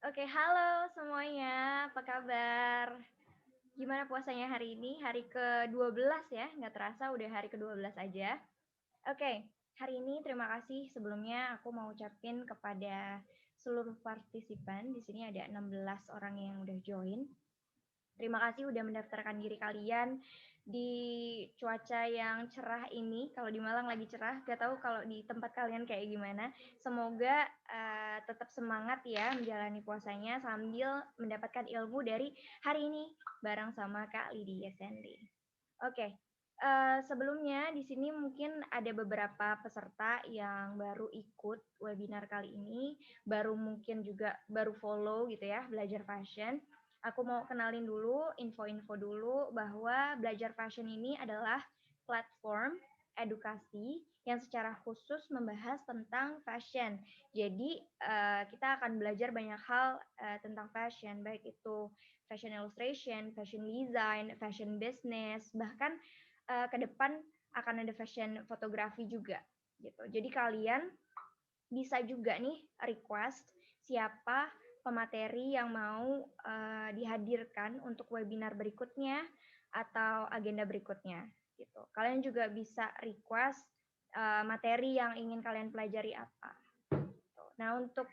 Oke, halo semuanya, apa kabar? Gimana puasanya hari ini? Hari ke-12 ya, nggak terasa udah hari ke-12 aja. Oke, hari ini terima kasih sebelumnya aku mau ucapin kepada seluruh partisipan. Di sini ada 16 orang yang udah join. Terima kasih udah mendaftarkan diri kalian di cuaca yang cerah ini. Kalau di Malang lagi cerah, gak tahu kalau di tempat kalian kayak gimana. Semoga tetap semangat ya menjalani puasanya sambil mendapatkan ilmu dari hari ini bareng sama Kak Lydia Sandy. Oke, sebelumnya di sini mungkin ada beberapa peserta yang baru ikut webinar kali ini, mungkin juga baru follow gitu ya, belajar fashion. Aku mau kenalin dulu, info-info dulu bahwa Belajar Fashion ini adalah platform edukasi yang secara khusus membahas tentang fashion. Jadi kita akan belajar banyak hal tentang fashion, baik itu fashion illustration, fashion design, fashion business, bahkan ke depan akan ada fashion fotografi juga gitu. Jadi kalian bisa juga nih request siapa pemateri yang mau dihadirkan untuk webinar berikutnya atau agenda berikutnya gitu. Kalian juga bisa request materi yang ingin kalian pelajari apa. Gitu. Nah, untuk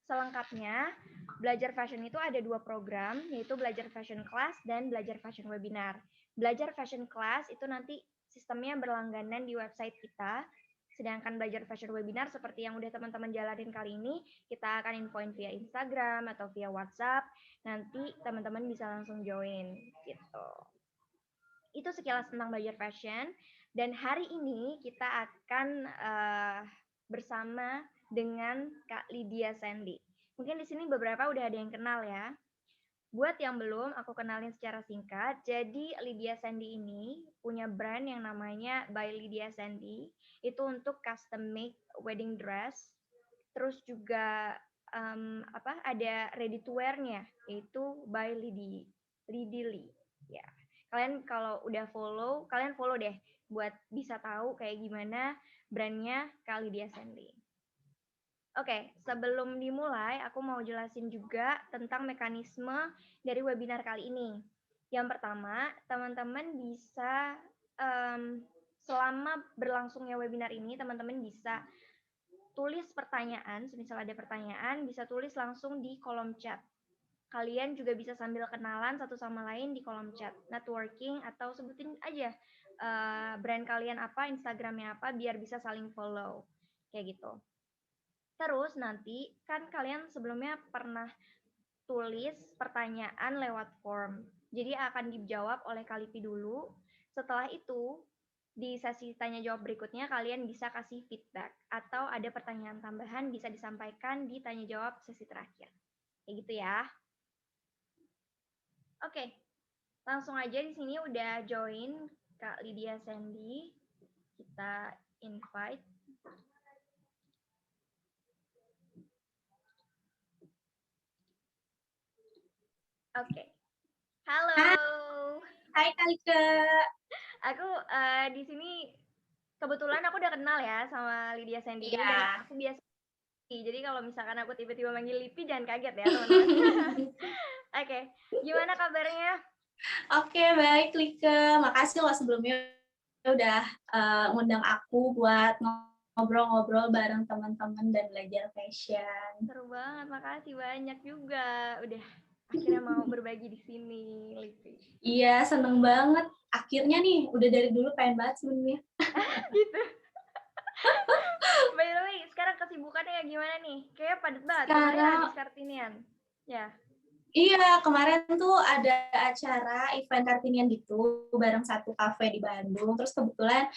selengkapnya Belajar Fashion itu ada 2 program, yaitu Belajar Fashion Class dan Belajar Fashion Webinar. Belajar Fashion Class itu nanti sistemnya berlangganan di website kita, sedangkan Belajar Fashion Webinar seperti yang udah teman-teman jalanin kali ini, kita akan infoin via Instagram atau via WhatsApp, nanti teman-teman bisa langsung join gitu. Itu sekilas tentang Belajar Fashion, dan hari ini kita akan bersama dengan Kak Lydia Sandy. Mungkin di sini beberapa udah ada yang kenal ya. Buat yang belum, aku kenalin secara singkat. Jadi Lydia Sandy ini punya brand yang namanya By Lydia Sandy. Itu untuk custom make wedding dress. Terus juga ada ready to wear-nya, yaitu By Lady Lee. Ya, kalian kalau udah follow, kalian follow deh buat bisa tahu kayak gimana brandnya Kak Lydia Sandy. Oke, sebelum dimulai, aku mau jelasin juga tentang mekanisme dari webinar kali ini. Yang pertama, teman-teman bisa selama berlangsungnya webinar ini, teman-teman bisa tulis pertanyaan, semisal ada pertanyaan, bisa tulis langsung di kolom chat. Kalian juga bisa sambil kenalan satu sama lain di kolom chat, networking, atau sebutin aja brand kalian apa, Instagramnya apa, biar bisa saling follow. Kayak gitu. Terus nanti kan kalian sebelumnya pernah tulis pertanyaan lewat form. Jadi akan dijawab oleh Kalipi dulu. Setelah itu di sesi tanya jawab berikutnya kalian bisa kasih feedback atau ada pertanyaan tambahan bisa disampaikan di tanya jawab sesi terakhir. Kayak gitu ya. Oke, langsung aja di sini udah join Kak Lydia Sandy. Kita invite. Oke. Halo. Hai Kalika. Aku di sini kebetulan aku udah kenal ya sama Lydia Sandy ini dan Iya. aku biasa. Jadi kalau misalkan aku tiba-tiba manggil Lipi jangan kaget ya teman-teman. Oke, gimana kabarnya? Oke, baik Lika. Makasih loh sebelumnya udah ngundang aku buat ngobrol-ngobrol bareng teman-teman dan belajar fashion. Seru banget, makasih banyak juga. Udah akhirnya mau berbagi di sini, Lipi. Iya, seneng banget. Akhirnya nih, udah dari dulu pengen banget sebenarnya. Gitu. By the way, sekarang kesibukannya gimana nih? Kayaknya padat banget. Kemarin habis Sekarang, Kartinian. Ya. iya kemarin tuh ada acara event Kartinian gitu bareng satu kafe di Bandung. Terus kebetulan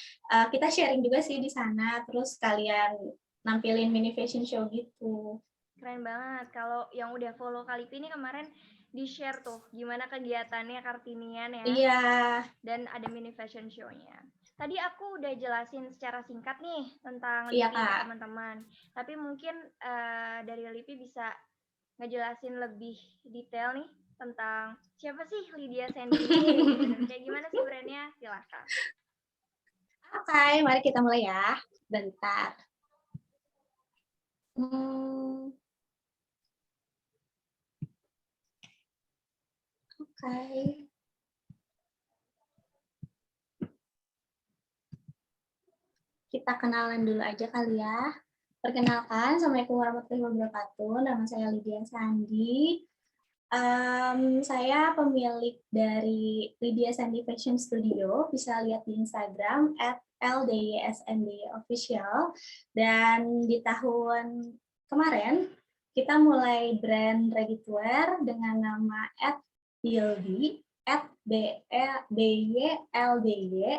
kita sharing juga sih di sana. Terus kalian nampilin mini fashion show gitu. Keren banget. Kalau yang udah follow Kalipi ini kemarin di-share tuh gimana kegiatannya Kartinian ya. Iya. Dan ada mini fashion show-nya. Tadi aku udah jelasin secara singkat nih tentang Iya Lipi ke Kak. teman-teman. Tapi mungkin dari Lipi bisa ngejelasin lebih detail nih tentang siapa sih Lydia Sandy ini gitu. Dan kayak gimana sih brandnya? Silahkan. Oke, mari kita mulai ya. Bentar. Hmm, Oke. Kita kenalan dulu aja kali ya. Perkenalkan, Assalamualaikum warahmatullahi wabarakatuh. Nama saya Lydia Sandi. Saya pemilik dari Lydia Sandi Fashion Studio. Bisa lihat di Instagram @ldsndofficial. Dan di tahun kemarin, kita mulai brand ready to wear dengan nama @byldy, @byldy_.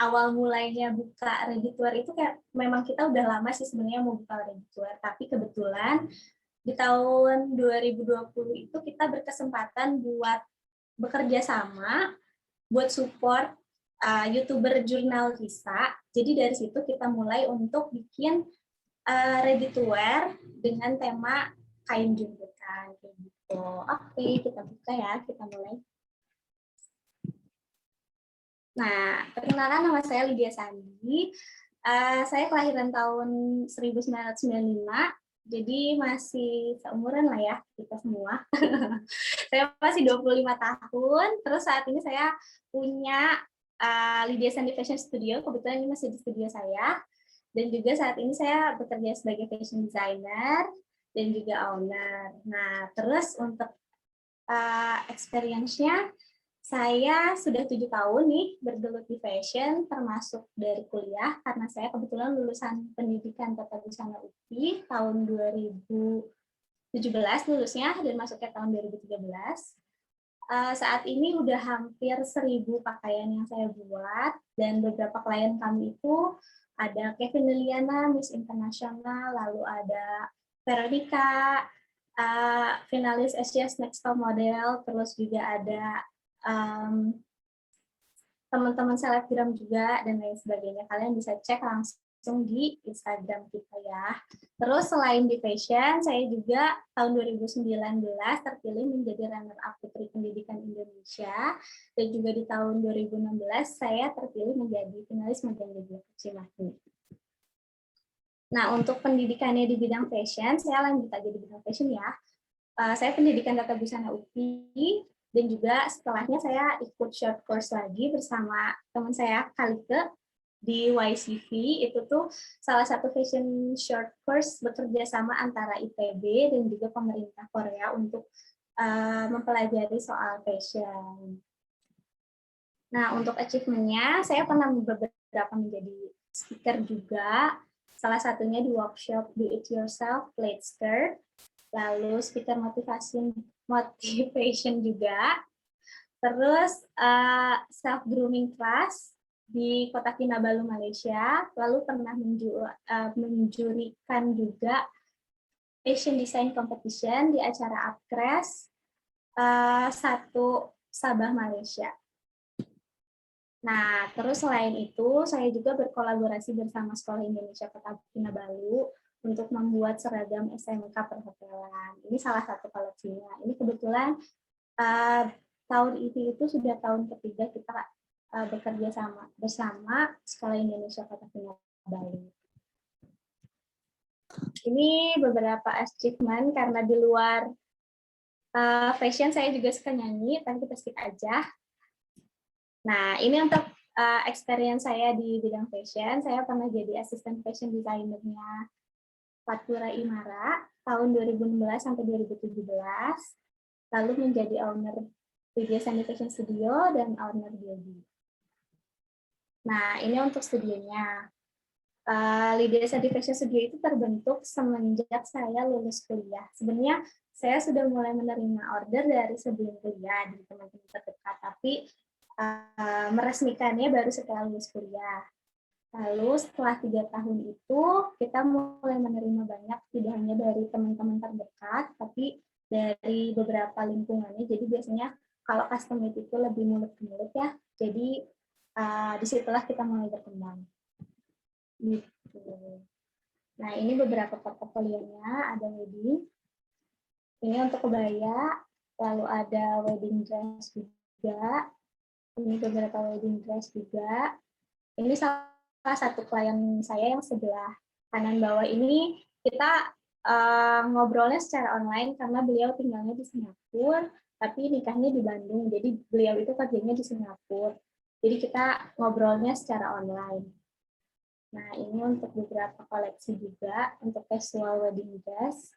Awal mulainya buka ready to wear itu kayak memang kita udah lama sih sebenarnya mau buka ready to wear, tapi kebetulan di tahun 2020 itu kita berkesempatan buat bekerja sama buat support YouTuber jurnal Risa. Jadi dari situ kita mulai untuk bikin ready to wear dengan tema kain jumputan kayak gitu. Oke, kita buka ya, kita mulai. Nah, perkenalkan nama saya Lydia Sandi. Saya kelahiran tahun 1995, jadi masih seumuran lah ya kita semua. Saya masih 25 tahun, terus saat ini saya punya Lydia Sandi Fashion Studio, kebetulan ini masih di studio saya. Dan juga saat ini saya bekerja sebagai fashion designer dan juga owner. Nah, terus untuk experience-nya, saya sudah 7 tahun nih bergelut di fashion, termasuk dari kuliah, karena saya kebetulan lulusan pendidikan tata busana UPI tahun 2017 lulusnya, dan masuknya tahun 2013. Saat ini udah hampir 1.000 pakaian yang saya buat, dan beberapa klien kami itu ada Kevin Liliana, Miss International, lalu ada Veronica, finalis Asia's Next Top Model, terus juga ada teman-teman selebgram juga, dan lain sebagainya. Kalian bisa cek langsung di Instagram kita ya. Terus selain di fashion, saya juga tahun 2019 terpilih menjadi runner-up Putri Pendidikan Indonesia, dan juga di tahun 2016 saya terpilih menjadi finalis Magang Cimahi. Nah, untuk pendidikannya di bidang fashion, saya lanjut aja di bidang fashion ya. Saya pendidikan tata busana UPI, dan juga setelahnya saya ikut short course lagi bersama teman saya Kalike di YCV. Itu tuh salah satu fashion short course bekerja sama antara ITB dan juga pemerintah Korea untuk mempelajari soal fashion. Nah, untuk achievement-nya, saya pernah beberapa menjadi speaker juga. Salah satunya di workshop Do It Yourself Plait Skirt, lalu speaker motivation juga, terus self grooming class di Kota Kinabalu, Malaysia, lalu pernah menjurikan juga fashion design competition di acara Upcres 1 Sabah, Malaysia. Nah, terus selain itu, saya juga berkolaborasi bersama Sekolah Indonesia Kota Kinabalu untuk membuat seragam SMK perhotelan. Ini salah satu koleksinya. Ini kebetulan tahun ini itu sudah tahun ketiga kita bekerja sama bersama Sekolah Indonesia Kota Kinabalu. Ini beberapa achievement, karena di luar fashion saya juga suka nyanyi, tapi kita skip aja. Nah, ini untuk experience saya di bidang fashion. Saya pernah jadi asisten fashion designer-nya Fatura Imara tahun 2016 sampai 2017. Lalu menjadi owner Lydia Sandi Fashion Studio dan owner Byldy. Nah, ini untuk studionya. Lydia Sandi Fashion Studio itu terbentuk semenjak saya lulus kuliah. Sebenarnya saya sudah mulai menerima order dari sebelum kuliah di teman-teman terdekat, tapi meresmikannya baru setelah lulus kuliah. Lalu setelah 3 tahun itu, kita mulai menerima banyak, tidak hanya dari teman-teman terdekat, tapi dari beberapa lingkungannya. Jadi biasanya kalau custom made itu lebih mulut ke mulut ya. Jadi disitulah kita mulai berkembang. Gitu. Nah, ini beberapa portofolionya, ada wedding. Ini untuk kebaya, lalu ada wedding dress juga. Ini beberapa wedding dress juga. Ini salah satu klien saya yang sebelah kanan bawah ini. Kita ngobrolnya secara online karena beliau tinggalnya di Singapura, tapi nikahnya di Bandung. Jadi beliau itu kerjanya di Singapura. Jadi kita ngobrolnya secara online. Nah, ini untuk beberapa koleksi juga untuk casual wedding dress.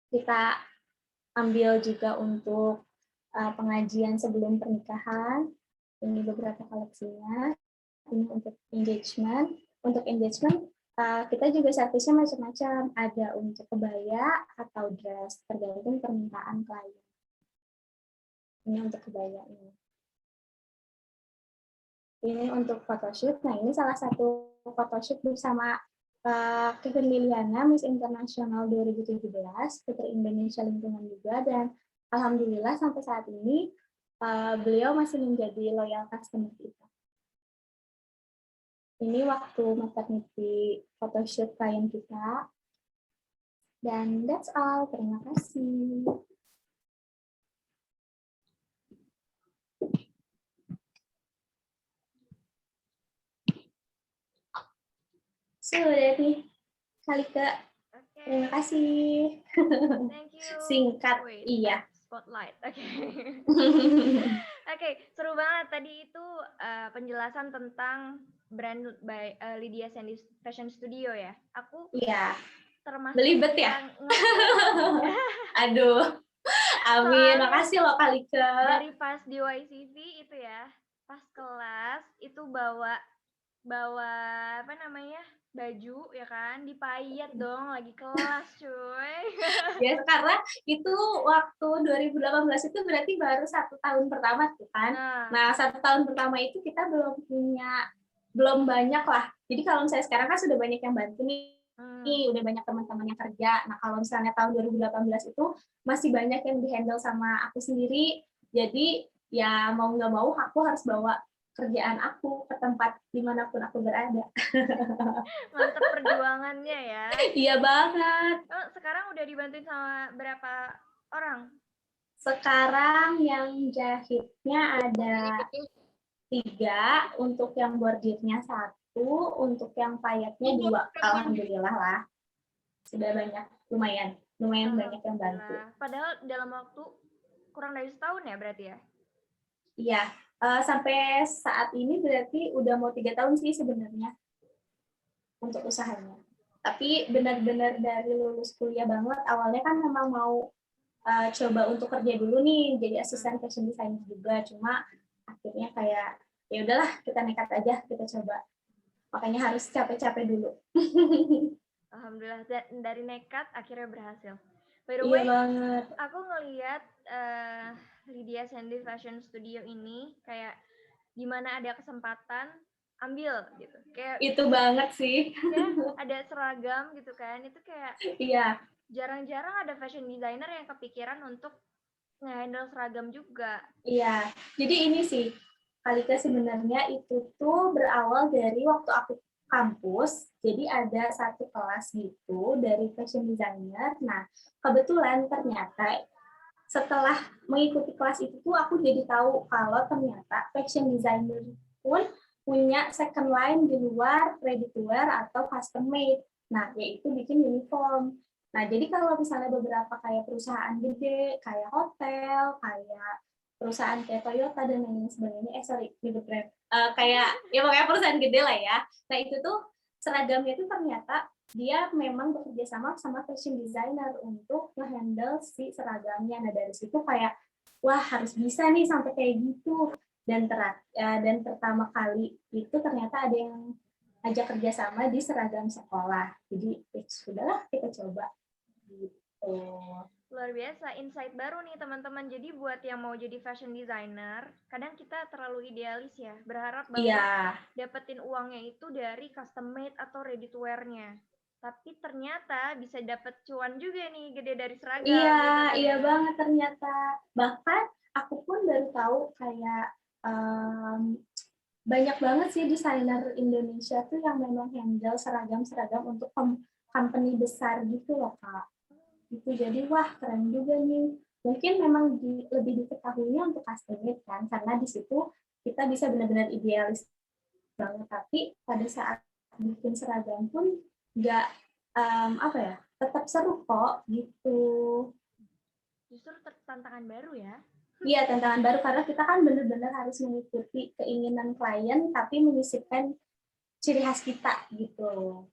Kita ambil juga untuk pengajian sebelum pernikahan. Ini beberapa koleksinya. Ini untuk engagement. Untuk engagement kita juga servisnya macam-macam. Ada untuk kebaya atau dress, tergantung permintaan klien. Ini untuk kebaya ini. Ini untuk photoshoot. Nah, ini salah satu photoshoot bersama Kevin Liliana, Miss International 2017, Putri Indonesia Lingkungan juga, dan alhamdulillah sampai saat ini beliau masih menjadi loyal customer kita. Ini waktu maternity photoshoot klien kita. Dan that's all. Terima kasih. Sudah nih, Kalika. Oke. Terima kasih. Thank you. Singkat, Wait, iya. spotlight. Oke. Oke, seru banget tadi itu penjelasan tentang brand by Lydia Sandy Fashion Studio ya. Aku Iya. termasuk Belibet ya? yang ngefans. Aduh. Amin. Soalnya Makasih loh Kalika. dari pas di YCV itu ya, pas kelas itu bawa apa namanya, baju ya kan, dipayat dong lagi kelas cuy. Ya karena itu waktu 2018 itu berarti baru 1 tahun pertama tuh kan. Nah 1 tahun pertama itu kita belum banyak lah. Jadi kalau misalnya sekarang kan sudah banyak yang bantu nih. Udah banyak teman-teman yang kerja. Nah kalau misalnya tahun 2018 itu masih banyak yang dihandle sama aku sendiri. Jadi ya mau nggak mau aku harus bawa kerjaan aku ke tempat dimanapun aku berada. Mantap perjuangannya ya. Iya banget. Oh, sekarang udah dibantuin sama berapa orang? Sekarang yang jahitnya ada 3, untuk yang bordirnya 1, untuk yang payetnya 2. Alhamdulillah lah. Sudah banyak, lumayan banyak yang bantu. Padahal dalam waktu kurang dari setahun ya berarti ya? Iya, sampai saat ini berarti udah mau 3 tahun sih sebenarnya untuk usahanya. Tapi benar-benar dari lulus kuliah banget, awalnya kan memang mau coba untuk kerja dulu nih, jadi asisten fashion designer juga. Cuma akhirnya kayak ya udahlah kita nekat aja, kita coba. Makanya harus capek-capek dulu. Alhamdulillah dari nekat akhirnya berhasil. By the Iya way, banget. aku ngelihat Lydia Sandy Fashion Studio ini kayak gimana ada kesempatan ambil gitu. Kayak itu banget sih. Ya, ada seragam gitu kan. Itu kayak Iya. Jarang-jarang ada fashion designer yang kepikiran untuk nge-handle seragam juga. Iya. Jadi ini sih, Kalika sebenarnya itu tuh berawal dari waktu aku kampus. Jadi ada satu kelas gitu dari fashion designer. Nah, kebetulan ternyata setelah mengikuti kelas itu tuh aku jadi tahu kalau ternyata fashion designer pun punya second line di luar ready to wear atau custom made. Nah, yaitu bikin uniform. Nah, jadi kalau misalnya beberapa kayak perusahaan gede, kayak hotel, kayak perusahaan kayak Toyota dan lain sebagainya, gitu brand, kayak ya pokoknya perusahaan gede lah ya. Nah, itu tuh seragamnya itu ternyata dia memang bekerja sama fashion designer untuk nge-handle si seragamnya. Nah, dari situ kayak, wah harus bisa nih sampai kayak gitu. Dan pertama kali itu ternyata ada yang ajak kerjasama di seragam sekolah. Jadi, sudahlah kita coba. Gitu. Luar biasa, insight baru nih teman-teman. Jadi buat yang mau jadi fashion designer, kadang kita terlalu idealis ya, berharap bahwa dapetin uangnya itu dari custom made atau ready to wear-nya. Tapi ternyata bisa dapet cuan juga nih, gede dari seragam. Iya, gitu kan, iya banget ternyata. Bahkan aku pun baru tahu kayak banyak banget sih desainer Indonesia tuh yang memang handle seragam-seragam untuk company besar gitu loh, Kak. Gitu, jadi wah keren juga nih. Mungkin memang lebih diketahuinya untuk custom made kan, karena di situ kita bisa benar-benar idealis banget. Tapi pada saat bikin seragam pun nggak apa ya, tetap seru kok gitu. Justru tantangan baru ya. Iya, tantangan baru karena kita kan benar-benar harus mengikuti keinginan klien tapi menyisipkan ciri khas kita gitu.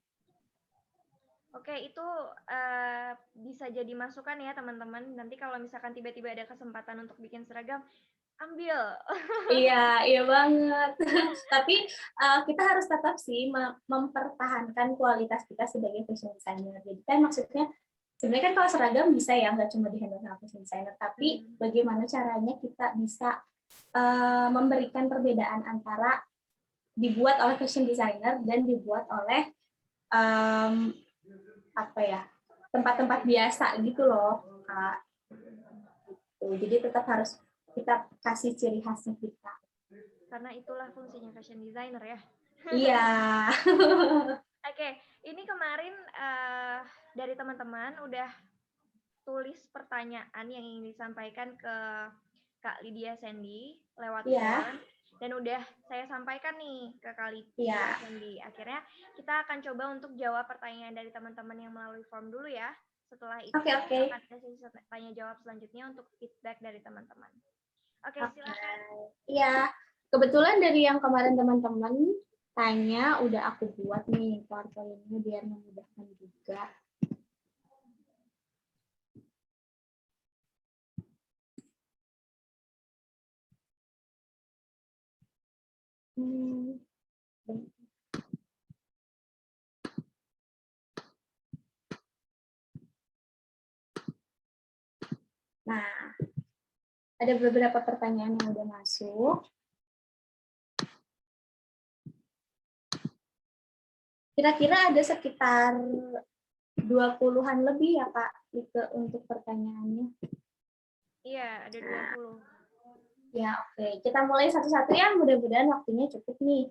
Oke, itu bisa jadi masukan ya teman-teman. Nanti kalau misalkan tiba-tiba ada kesempatan untuk bikin seragam, ambil. Iya banget. Tapi kita harus tetap sih mempertahankan kualitas kita sebagai fashion designer. Jadi kan maksudnya sebenarnya kan kalau seragam bisa ya, nggak cuma di-handle sama fashion designer, tapi bagaimana caranya kita bisa memberikan perbedaan antara dibuat oleh fashion designer dan dibuat oleh tempat-tempat biasa gitu loh, Kak. Jadi tetap harus kita kasih ciri khasnya kita. Karena itulah fungsinya fashion designer ya. Iya. Oke, ini kemarin dari teman-teman udah tulis pertanyaan yang ingin disampaikan ke Kak Lydia Sandy lewat form, dan udah saya sampaikan nih ke Kak Lydia Sandy. Akhirnya kita akan coba untuk jawab pertanyaan dari teman-teman yang melalui form dulu ya. Setelah itu akan ada sesi tanya jawab selanjutnya untuk feedback dari teman-teman. Oke, silakan. Iya, kebetulan dari yang kemarin teman-teman tanya udah aku buat nih PowerPoint-nya biar memudahkan juga. Nah, ada beberapa pertanyaan yang udah masuk. Kira-kira ada sekitar 20-an lebih ya, Kak, untuk pertanyaannya. Iya, ada 20. Ya, oke. Kita mulai satu-satu ya, mudah-mudahan waktunya cukup nih.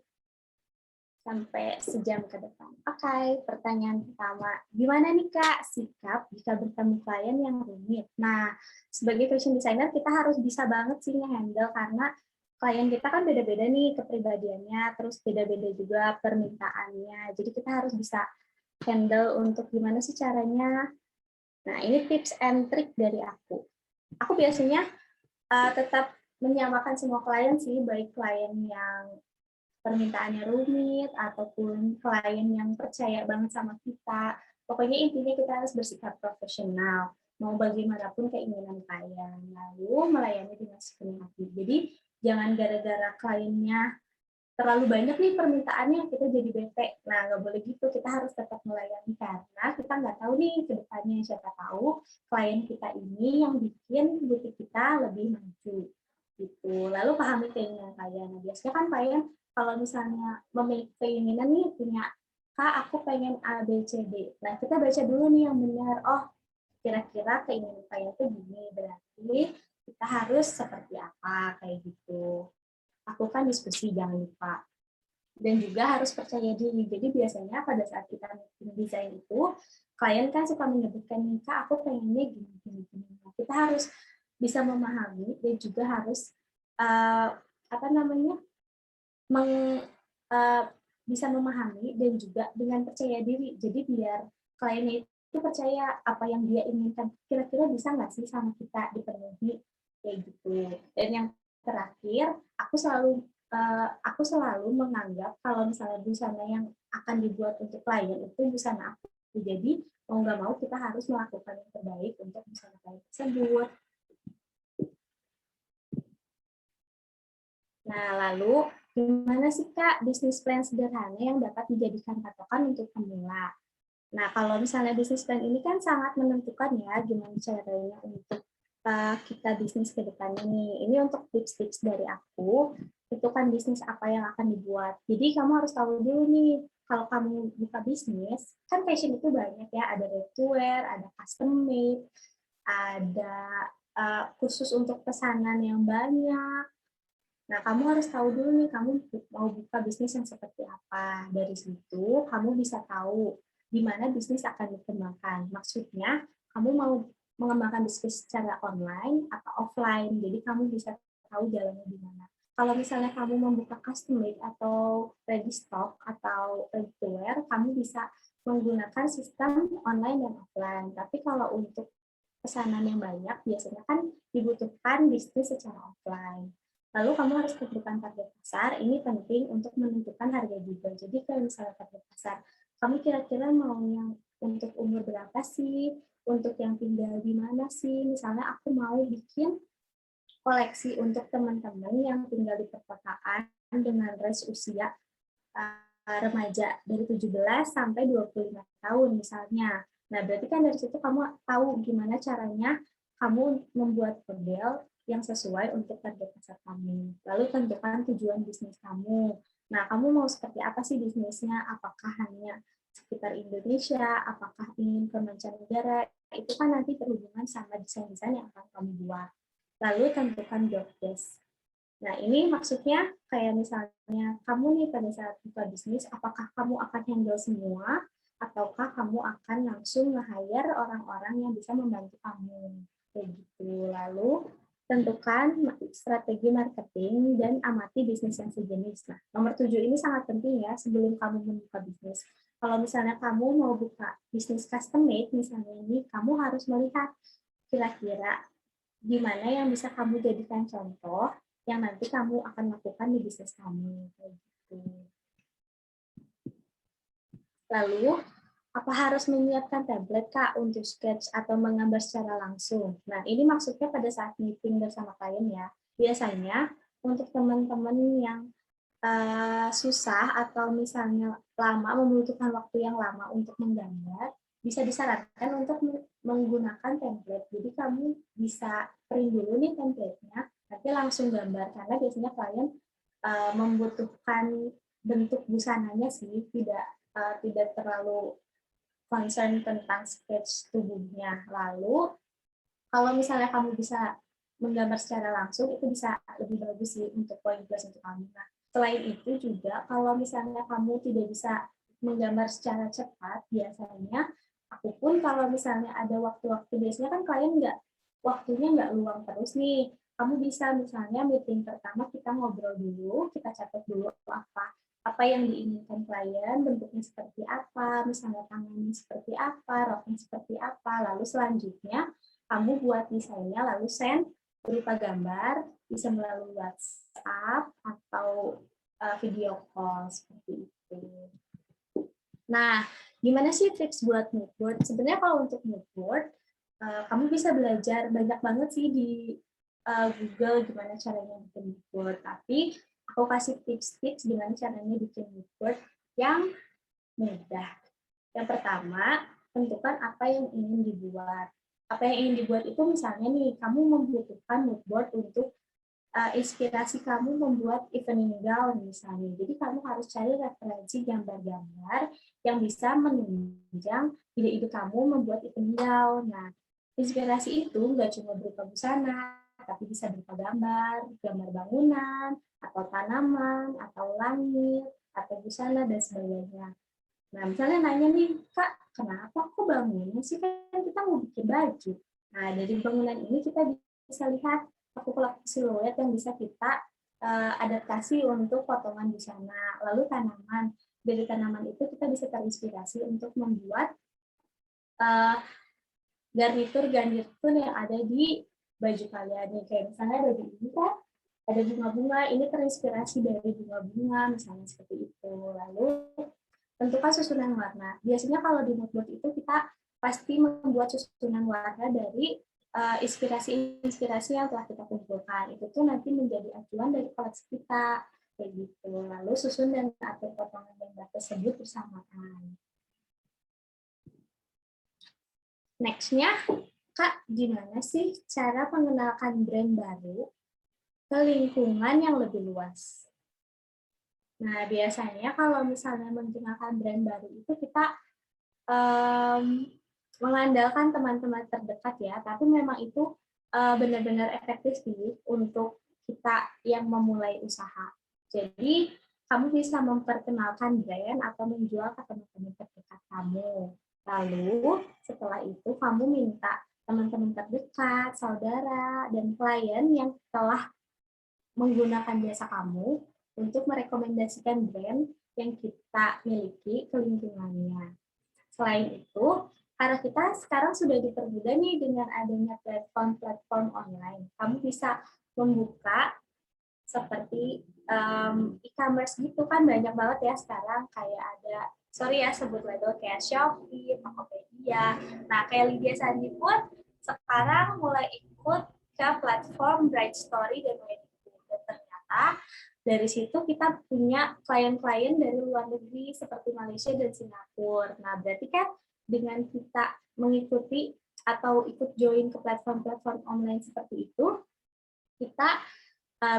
Sampai sejam ke depan. Oke, pertanyaan pertama. Gimana nih, Kak, sikap jika bertemu klien yang rumit? Nah, sebagai fashion designer, kita harus bisa banget sih nge-handle, karena klien kita kan beda-beda nih kepribadiannya, terus beda-beda juga permintaannya. Jadi kita harus bisa handle untuk gimana sih caranya. Nah, ini tips and trick dari aku. Aku biasanya tetap menyamakan semua klien sih, baik klien yang permintaannya rumit ataupun klien yang percaya banget sama kita. Pokoknya intinya kita harus bersikap profesional, mau bagaimanapun keinginan klien, lalu melayani dengan sepenuh hati. Jadi jangan gara-gara kliennya terlalu banyak nih permintaannya kita jadi bete. Nah, nggak boleh gitu, kita harus tetap melayani karena kita nggak tahu nih ke depannya, siapa tahu klien kita ini yang bikin butik kita lebih maju gitu. Lalu pahami keinginan klien. Nah, biasanya kan klien kalau misalnya memiliki keinginan nih, punya, Kak, aku pengen A, B, C, D. Nah, kita baca dulu nih yang benar. Oh, kira-kira keinginan klien itu gini, berarti kita harus seperti apa, kayak gitu. Lakukan diskusi, jangan lupa. Dan juga harus percaya diri. Jadi biasanya pada saat kita desain itu, klien kan suka menyebutkan, Kak, aku pengennya gini. Nah, kita harus bisa memahami dan juga harus bisa memahami dan juga dengan percaya diri. Jadi biar kliennya itu percaya apa yang dia inginkan. Kira-kira bisa nggak sih sama kita dipenuhi kayak gitu. Dan yang terakhir, aku selalu menganggap kalau misalnya busana yang akan dibuat untuk klien itu busana aku. Jadi mau nggak mau kita harus melakukan yang terbaik untuk busana klien tersebut. Nah, lalu gimana sih, Kak, bisnis plan sederhana yang dapat dijadikan patokan untuk pemula? Nah, kalau misalnya bisnis plan ini kan sangat menentukan ya gimana caranya untuk kita bisnis ke depannya nih. Ini untuk tips-tips dari aku, itu kan bisnis apa yang akan dibuat. Jadi kamu harus tahu dulu nih, kalau kamu buka bisnis, kan fashion itu banyak ya, ada ready to wear, ada custom made, ada khusus untuk pesanan yang banyak. Nah, kamu harus tahu dulu nih, kamu mau buka bisnis yang seperti apa. Dari situ, kamu bisa tahu di mana bisnis akan dikembangkan. Maksudnya, kamu mau mengembangkan bisnis secara online atau offline. Jadi, kamu bisa tahu jalannya di mana. Kalau misalnya kamu membuka custom made atau ready stock atau ready to wear, kamu bisa menggunakan sistem online dan offline. Tapi kalau untuk pesanan yang banyak, biasanya kan dibutuhkan bisnis secara offline. Lalu kamu harus tentukan target pasar, ini penting untuk menentukan harga juga. Jadi kalau misalnya target pasar, kamu kira-kira mau yang untuk umur berapa sih? Untuk yang tinggal di mana sih? Misalnya aku mau bikin koleksi untuk teman-teman yang tinggal di perkotaan dengan range usia remaja dari 17 sampai 25 tahun misalnya. Nah, berarti kan dari situ kamu tahu gimana caranya kamu membuat model yang sesuai untuk target pasar kamu. Lalu tentukan tujuan bisnis kamu. Nah, kamu mau seperti apa sih bisnisnya? Apakah hanya sekitar Indonesia? Apakah ingin ke mancanegara? Itu kan nanti berhubungan sama desain-desain yang akan kamu buat. Lalu tentukan job desk. Nah, ini maksudnya kayak misalnya kamu nih pada saat buka bisnis, apakah kamu akan handle semua, ataukah kamu akan langsung nge-hire orang-orang yang bisa membantu kamu. Kayak gitu. Lalu, tentukan strategi marketing dan amati bisnis yang sejenis. Nah, nomor 7 ini sangat penting ya sebelum kamu membuka bisnis. Kalau misalnya kamu mau buka bisnis custom made, misalnya ini, kamu harus melihat kira-kira gimana yang bisa kamu jadikan contoh yang nanti kamu akan lakukan di bisnis kamu. Kayak gitu. Lalu, apa harus menyiapkan tablet Kak untuk sketch atau menggambar secara langsung? Nah, ini maksudnya pada saat meeting bersama klien ya. Biasanya untuk teman-teman yang susah atau misalnya membutuhkan waktu yang lama untuk menggambar, bisa disarankan untuk menggunakan template. Jadi kamu bisa print dulu nih template-nya, nanti langsung gambar karena biasanya klien membutuhkan bentuk busananya sih, tidak terlalu concern tentang sketch tubuhnya. Lalu kalau misalnya kamu bisa menggambar secara langsung, itu bisa lebih bagus sih untuk poin plus untuk kamu. Nah, selain itu juga, kalau misalnya kamu tidak bisa menggambar secara cepat, biasanya aku pun kalau misalnya ada waktu-waktu, biasanya kan klien waktunya nggak luang terus nih. Kamu bisa misalnya meeting pertama kita ngobrol dulu, kita catat dulu apa yang diinginkan klien, bentuknya seperti apa, misalnya tangannya seperti apa, roknya seperti apa, lalu selanjutnya kamu buat desainnya lalu send berupa gambar, bisa melalui WhatsApp atau video call seperti itu. Nah, gimana sih tips buat mood board? Sebenarnya kalau untuk mood board, kamu bisa belajar banyak banget sih di Google gimana caranya bikin mood board. Tapi aku kasih tips-tips gimana caranya bikin mood board yang mudah. Yang pertama, tentukan apa yang ingin dibuat. Apa yang ingin dibuat itu misalnya nih, kamu membutuhkan mood board untuk inspirasi kamu membuat evening gown misalnya. Jadi kamu harus cari referensi gambar-gambar yang bisa menunjang ide-ide kamu membuat evening gown. Nah, inspirasi itu nggak cuma berupa busana, tapi bisa berupa gambar, gambar bangunan, atau tanaman, atau langit, atau busana, dan sebagainya. Nah, misalnya nanya nih, Kak, kenapa kok bangunan sih? Kan kita mau bikin baju. Nah, dari bangunan ini kita bisa lihat pola siluet yang bisa kita adaptasi untuk potongan busana. Lalu tanaman. Dari tanaman itu kita bisa terinspirasi untuk membuat garnitur yang ada di baju kalian. Nih, kayak misalnya baju ini kan ada bunga-bunga, ini terinspirasi dari bunga-bunga, misalnya seperti itu. Lalu tentukan susunan warna. Biasanya kalau di moodboard itu kita pasti membuat susunan warna dari inspirasi-inspirasi yang telah kita kumpulkan. Itu tuh nanti menjadi acuan dari koleksi kita. Kayak gitu. Lalu susun dan atur potongan gambar tersebut bersamaan. Next-nya, Kak, gimana sih cara mengenalkan brand baru ke lingkungan yang lebih luas? Nah, biasanya kalau misalnya menggunakan brand baru itu kita mengandalkan teman-teman terdekat ya, tapi memang itu benar-benar efektif sih untuk kita yang memulai usaha. Jadi, kamu bisa memperkenalkan brand atau menjual ke teman-teman terdekat kamu. Lalu, setelah itu kamu minta teman-teman terdekat, saudara, dan klien yang telah menggunakan jasa kamu untuk merekomendasikan brand yang kita miliki ke lingkungannya. Selain itu, Karena kita sekarang sudah dipermudah nih dengan adanya platform-platform online. Kamu bisa membuka seperti e-commerce gitu kan banyak banget ya sekarang, kayak ada, sorry ya sebut label, kayak Shopee, Tokopedia. Nah, kayak Lydia Sandi pun sekarang mulai ikut ke platform Bright Story dan Weddies. Dan ternyata dari situ kita punya klien-klien dari luar negeri seperti Malaysia dan Singapura. Nah, berarti kan dengan kita mengikuti atau ikut join ke platform-platform online seperti itu, kita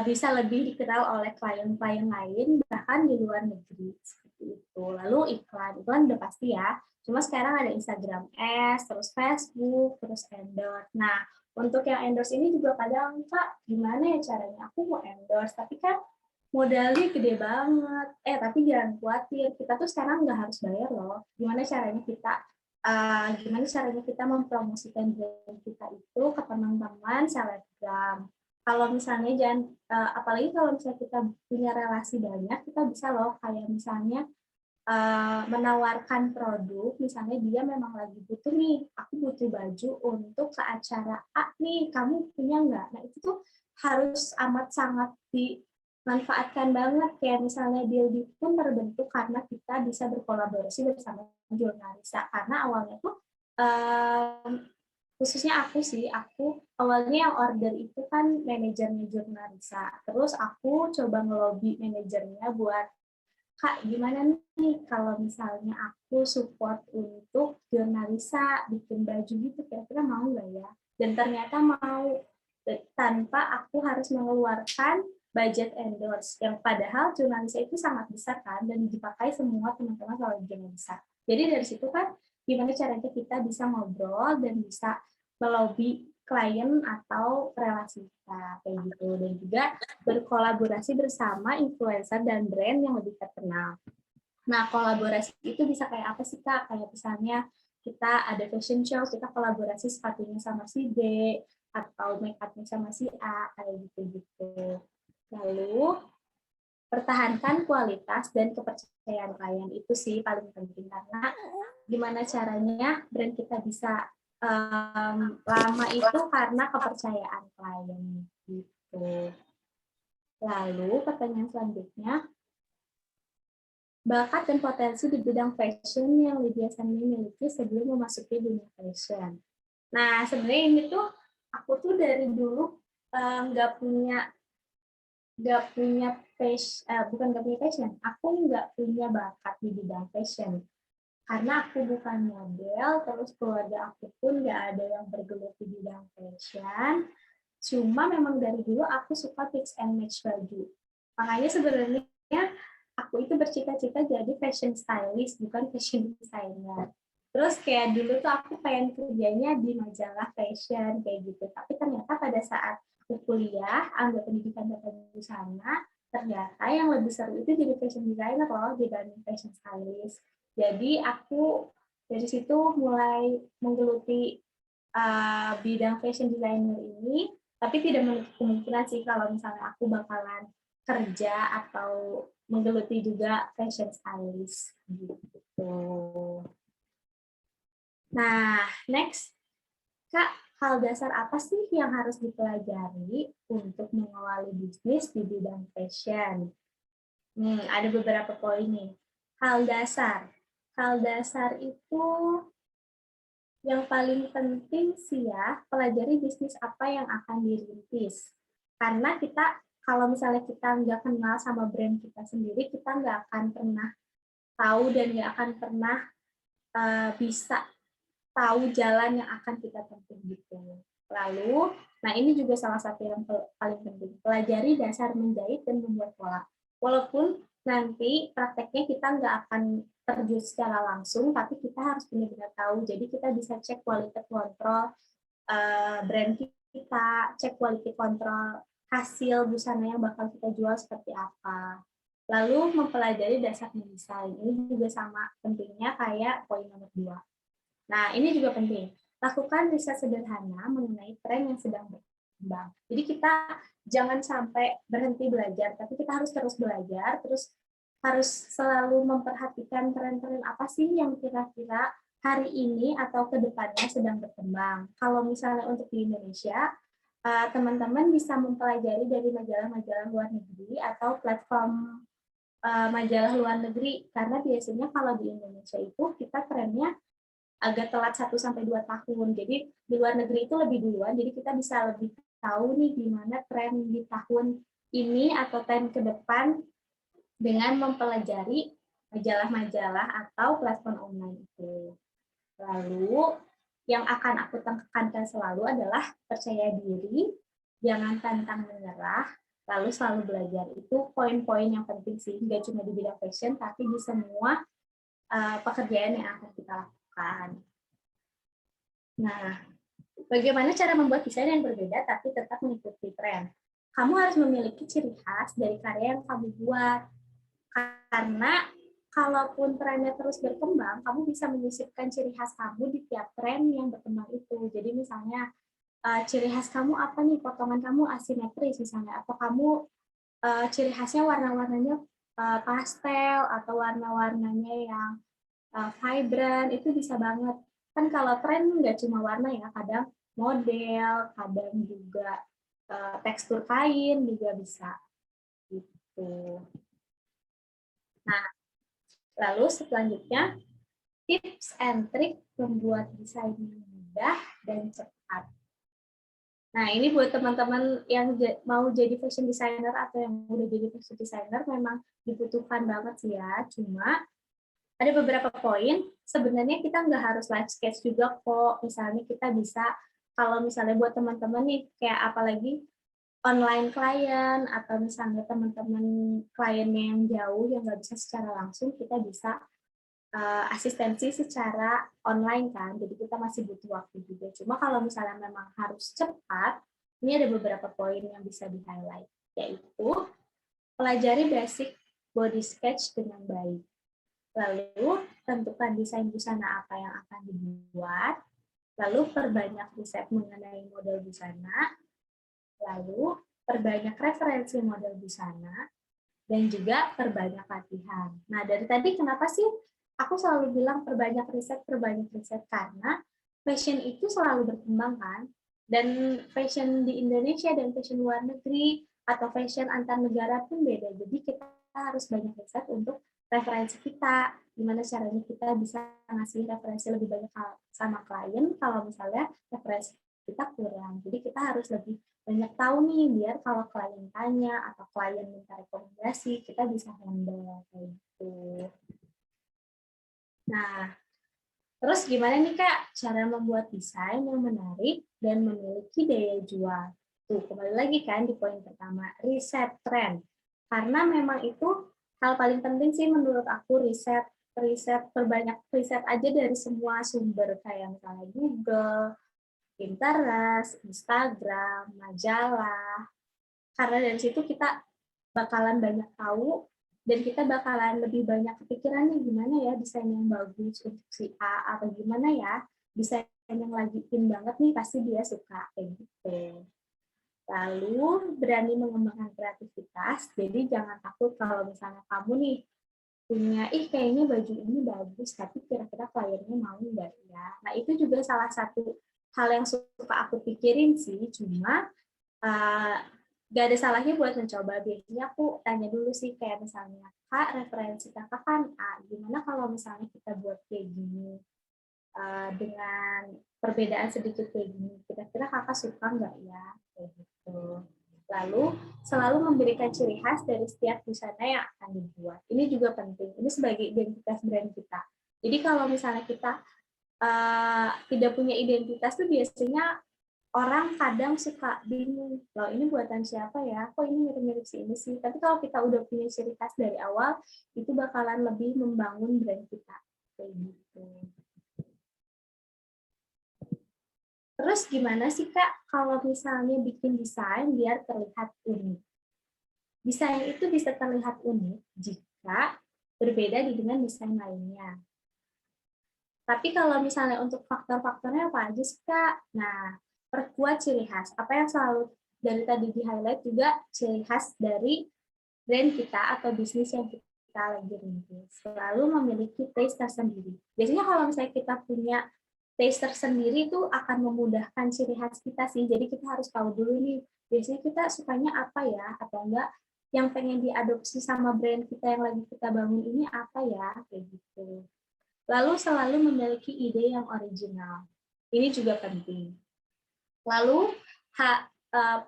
bisa lebih dikenal oleh klien-klien lain bahkan di luar negeri seperti itu. Lalu iklan udah pasti ya. Cuma sekarang ada Instagram Ads, terus Facebook, terus endorse. Nah, untuk yang endorse ini juga kadang, Kak, gimana ya caranya? Aku mau endorse, tapi kan modalnya gede banget. Tapi jangan khawatir, kita tuh sekarang nggak harus bayar loh. Gimana caranya kita mempromosikan brand kita itu ke teman-teman selebgram. Kalau misalnya apalagi kalau misalnya kita punya relasi banyak, kita bisa loh kayak misalnya menawarkan produk, misalnya dia memang lagi butuh nih, aku butuh baju untuk ke acara A nih, kamu punya nggak? Nah itu tuh harus amat sangat dimanfaatkan banget, kayak misalnya deal pun terbentuk karena kita bisa berkolaborasi bersama Jurnalisa, karena awalnya tuh khususnya aku awalnya yang order itu kan manajernya Jurnalisa, terus aku coba ngelobi manajernya buat, Kak, gimana nih kalau misalnya aku support untuk Jurnalisa bikin baju gitu, kira-kira mau nggak ya? Dan ternyata mau, tanpa aku harus mengeluarkan budget endorse, yang padahal Jurnalisa itu sangat besar kan, dan dipakai semua teman-teman kalau Jurnalisa. Jadi dari situ kan, gimana caranya kita bisa ngobrol dan bisa melobi klien atau relasi kita, kayak gitu. Dan juga berkolaborasi bersama influencer dan brand yang lebih terkenal. Nah, kolaborasi itu bisa kayak apa sih, Kak? Kayak misalnya kita ada fashion show, kita kolaborasi sepatunya sama si B, atau make up-nya sama si A, kayak gitu-gitu. Lalu, pertahankan kualitas dan kepercayaan klien. Itu sih paling penting, karena gimana caranya brand kita bisa lama itu karena kepercayaan klien. Gitu. Lalu, pertanyaan selanjutnya, bakat dan potensi di bidang fashion yang Lydia Sandi miliki sebelum memasuki dunia fashion. Nah, sebenarnya ini tuh aku tuh dari dulu bukan nggak punya passion, aku nggak punya bakat di bidang fashion. Karena aku bukan model, terus keluarga aku pun nggak ada yang bergelut di bidang fashion. Cuma memang dari dulu aku suka mix and match baju. Makanya sebenarnya aku itu bercita-cita jadi fashion stylist, bukan fashion designer. Terus kayak dulu tuh aku pengen kerjanya di majalah fashion, kayak gitu. Tapi ternyata pada saat aku kuliah, ambil pendidikan tata busana, ternyata yang lebih seru itu jadi fashion designer loh, dibanding fashion stylist. Jadi aku dari situ mulai menggeluti bidang fashion designer ini, tapi tidak menutup kemungkinan sih kalau misalnya aku bakalan kerja atau menggeluti juga fashion stylist gitu. Nah, next, Kak, hal dasar apa sih yang harus dipelajari untuk mengawali bisnis di bidang fashion? Ada beberapa poin nih. Hal dasar. Hal dasar itu yang paling penting sih ya, pelajari bisnis apa yang akan dirintis. Karena kalau misalnya kita nggak kenal sama brand kita sendiri, kita nggak akan pernah tahu dan nggak akan pernah bisa tahu jalan yang akan kita tempuh gitu. Lalu, nah ini juga salah satu yang paling penting, pelajari dasar menjahit dan membuat pola. Walaupun nanti prakteknya kita nggak akan terjun secara langsung, tapi kita harus benar-benar tahu. Jadi kita bisa cek quality control brand kita, cek quality control hasil busana yang bakal kita jual seperti apa. Lalu mempelajari dasar mendesain. Ini juga sama pentingnya kayak poin nomor 2. Nah, ini juga penting. Lakukan riset sederhana mengenai tren yang sedang berkembang. Jadi kita jangan sampai berhenti belajar, tapi kita harus terus belajar, terus harus selalu memperhatikan tren-tren apa sih yang kira-kira hari ini atau ke depannya sedang berkembang. Kalau misalnya untuk di Indonesia, teman-teman bisa mempelajari dari majalah-majalah luar negeri atau platform majalah luar negeri, karena biasanya kalau di Indonesia itu kita trennya agak telat 1 sampai 2 tahun. Jadi di luar negeri itu lebih duluan, jadi kita bisa lebih tahu nih gimana tren di tahun ini atau tren ke depan dengan mempelajari majalah-majalah atau platform online itu. Lalu yang akan aku tekankan selalu adalah percaya diri, jangan pantang menyerah, lalu selalu belajar. Itu poin-poin yang penting sih, nggak cuma di bidang fashion, tapi di semua pekerjaan yang akan kita lakukan. Nah, bagaimana cara membuat desain yang berbeda tapi tetap mengikuti tren? Kamu harus memiliki ciri khas dari karya yang kamu buat. Karena kalaupun trennya terus berkembang, kamu bisa menyisipkan ciri khas kamu di tiap tren yang berkembang itu. Jadi misalnya, ciri khas kamu apa nih? Potongan kamu asimetris misalnya, atau kamu ciri khasnya warna-warnanya pastel, atau warna-warnanya yang vibran, itu bisa banget. Kan kalau tren nggak cuma warna ya, kadang model, kadang juga tekstur kain juga bisa. Gitu. Nah, lalu selanjutnya, tips and trick membuat desain mudah dan cepat. Nah, ini buat teman-teman yang mau jadi fashion designer atau yang udah jadi fashion designer memang dibutuhkan banget sih ya. Cuma ada beberapa poin, sebenarnya kita nggak harus live sketch juga kok. Misalnya kita bisa, kalau misalnya buat teman-teman nih, kayak apalagi online klien, atau misalnya teman-teman kliennya yang jauh, yang nggak bisa secara langsung, kita bisa asistensi secara online kan, jadi kita masih butuh waktu juga. Cuma kalau misalnya memang harus cepat, ini ada beberapa poin yang bisa di-highlight, yaitu pelajari basic body sketch dengan baik. Lalu, tentukan desain busana apa yang akan dibuat, lalu perbanyak riset mengenai model busana, lalu perbanyak referensi model busana, dan juga perbanyak latihan. Nah, dari tadi kenapa sih aku selalu bilang perbanyak riset, karena fashion itu selalu berkembang kan, dan fashion di Indonesia dan fashion luar negeri atau fashion antar negara pun beda. Jadi kita harus banyak riset untuk referensi kita, gimana caranya kita bisa ngasih referensi lebih banyak sama klien kalau misalnya referensi kita kurang. Jadi kita harus lebih banyak tahu nih, biar kalau klien tanya atau klien minta rekomendasi, kita bisa handle kayak gitu. Nah, terus gimana nih Kak cara membuat desain yang menarik dan memiliki daya jual? Tuh, kembali lagi kan di poin pertama, riset tren. Karena memang itu hal paling penting sih menurut aku, perbanyak riset aja dari semua sumber, kayak misalnya Google, Pinterest, Instagram, majalah. Karena dari situ kita bakalan banyak tahu, dan kita bakalan lebih banyak kepikiran nih gimana ya desain yang bagus untuk si A, atau gimana ya desain yang lagi in banget nih pasti dia suka kayak gitu. Lalu berani mengembangkan kreativitas, jadi jangan takut kalau misalnya kamu nih punya, kayaknya baju ini bagus, tapi kira-kira kliennya mau nggak ya? Nah, itu juga salah satu hal yang suka aku pikirin sih, cuma nggak ada salahnya buat mencoba. Biasanya aku tanya dulu sih, kayak misalnya, Kak, referensi kakak kan A, gimana kalau misalnya kita buat kayak gini, dengan perbedaan sedikit kayak gini, kira-kira kakak suka nggak ya? Kayak gitu. Lalu selalu memberikan ciri khas dari setiap busana yang akan dibuat. Ini juga penting. Ini sebagai identitas brand kita. Jadi kalau misalnya kita tidak punya identitas tuh biasanya orang kadang suka bingung, loh ini buatan siapa ya? Kok ini mirip-mirip si ini sih? Tapi kalau kita udah punya ciri khas dari awal, itu bakalan lebih membangun brand kita. Kayak gitu. Terus gimana sih Kak kalau misalnya bikin desain biar terlihat unik? Desain itu bisa terlihat unik jika berbeda dengan desain lainnya. Tapi kalau misalnya untuk faktor-faktornya apa aja sih Kak? Nah, perkuat ciri khas. Apa yang selalu dari tadi di-highlight juga ciri khas dari brand kita atau bisnis yang kita kita lagi rintis. Selalu memiliki taste tersendiri. Biasanya kalau misalnya kita punya taste tersendiri itu akan memudahkan ciri khas kita sih. Jadi kita harus tahu dulu nih, biasanya kita sukanya apa ya, atau enggak yang pengen diadopsi sama brand kita yang lagi kita bangun ini apa ya, kayak gitu. Lalu selalu memiliki ide yang original. Ini juga penting. Lalu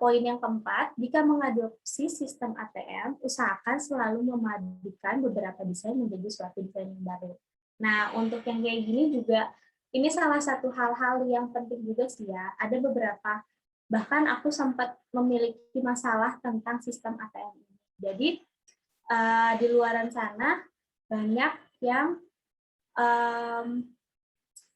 poin yang keempat, jika mengadopsi sistem ATM, usahakan selalu memadukan beberapa desain menjadi suatu desain yang baru. Nah, untuk yang kayak gini juga, ini salah satu hal-hal yang penting juga sih ya. Ada beberapa, bahkan aku sempat memiliki masalah tentang sistem ATM ini. Jadi, di luaran sana, banyak yang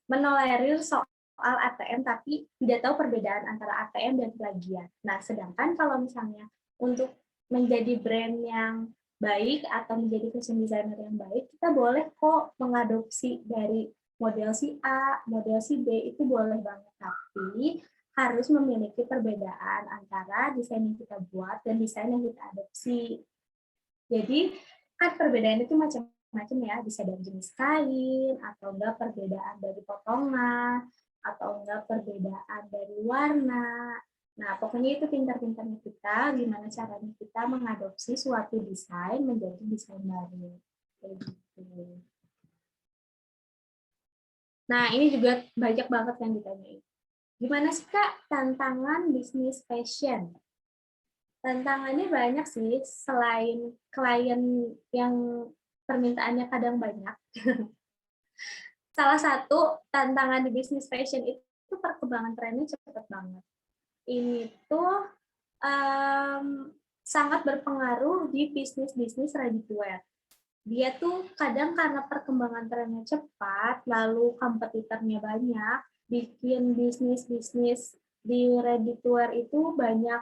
menolerir soal ATM tapi tidak tahu perbedaan antara ATM dan plagiat. Nah, sedangkan kalau misalnya untuk menjadi brand yang baik atau menjadi fashion designer yang baik, kita boleh kok mengadopsi dari model si A, model si B, itu boleh banget. Tapi harus memiliki perbedaan antara desain yang kita buat dan desain yang kita adopsi. Jadi, kan perbedaan itu macam-macam ya, bisa dari jenis kain, atau enggak perbedaan dari potongan, atau enggak perbedaan dari warna. Nah, pokoknya itu pintar-pintarnya kita, gimana caranya kita mengadopsi suatu desain menjadi desain baru. Kayak gitu. Nah, ini juga banyak banget yang ditanyain. Gimana sih, Kak, tantangan bisnis fashion? Tantangannya banyak sih, selain klien yang permintaannya kadang banyak. Salah satu tantangan di bisnis fashion itu perkembangan trennya cepat banget. Ini tuh sangat berpengaruh di bisnis-bisnis ready to wear. Dia tuh kadang karena perkembangan trennya cepat, lalu kompetitornya banyak, bikin bisnis-bisnis di ready to wear itu banyak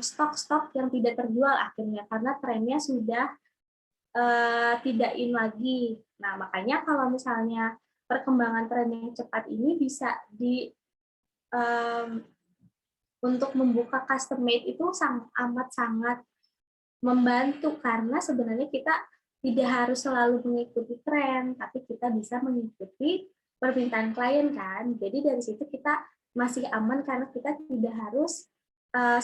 stok-stok yang tidak terjual akhirnya karena trennya sudah tidak in lagi. Nah, makanya kalau misalnya perkembangan tren yang cepat ini bisa untuk membuka custom made itu amat sangat membantu karena sebenarnya kita tidak harus selalu mengikuti tren, tapi kita bisa mengikuti permintaan klien kan. Jadi dari situ kita masih aman karena kita tidak harus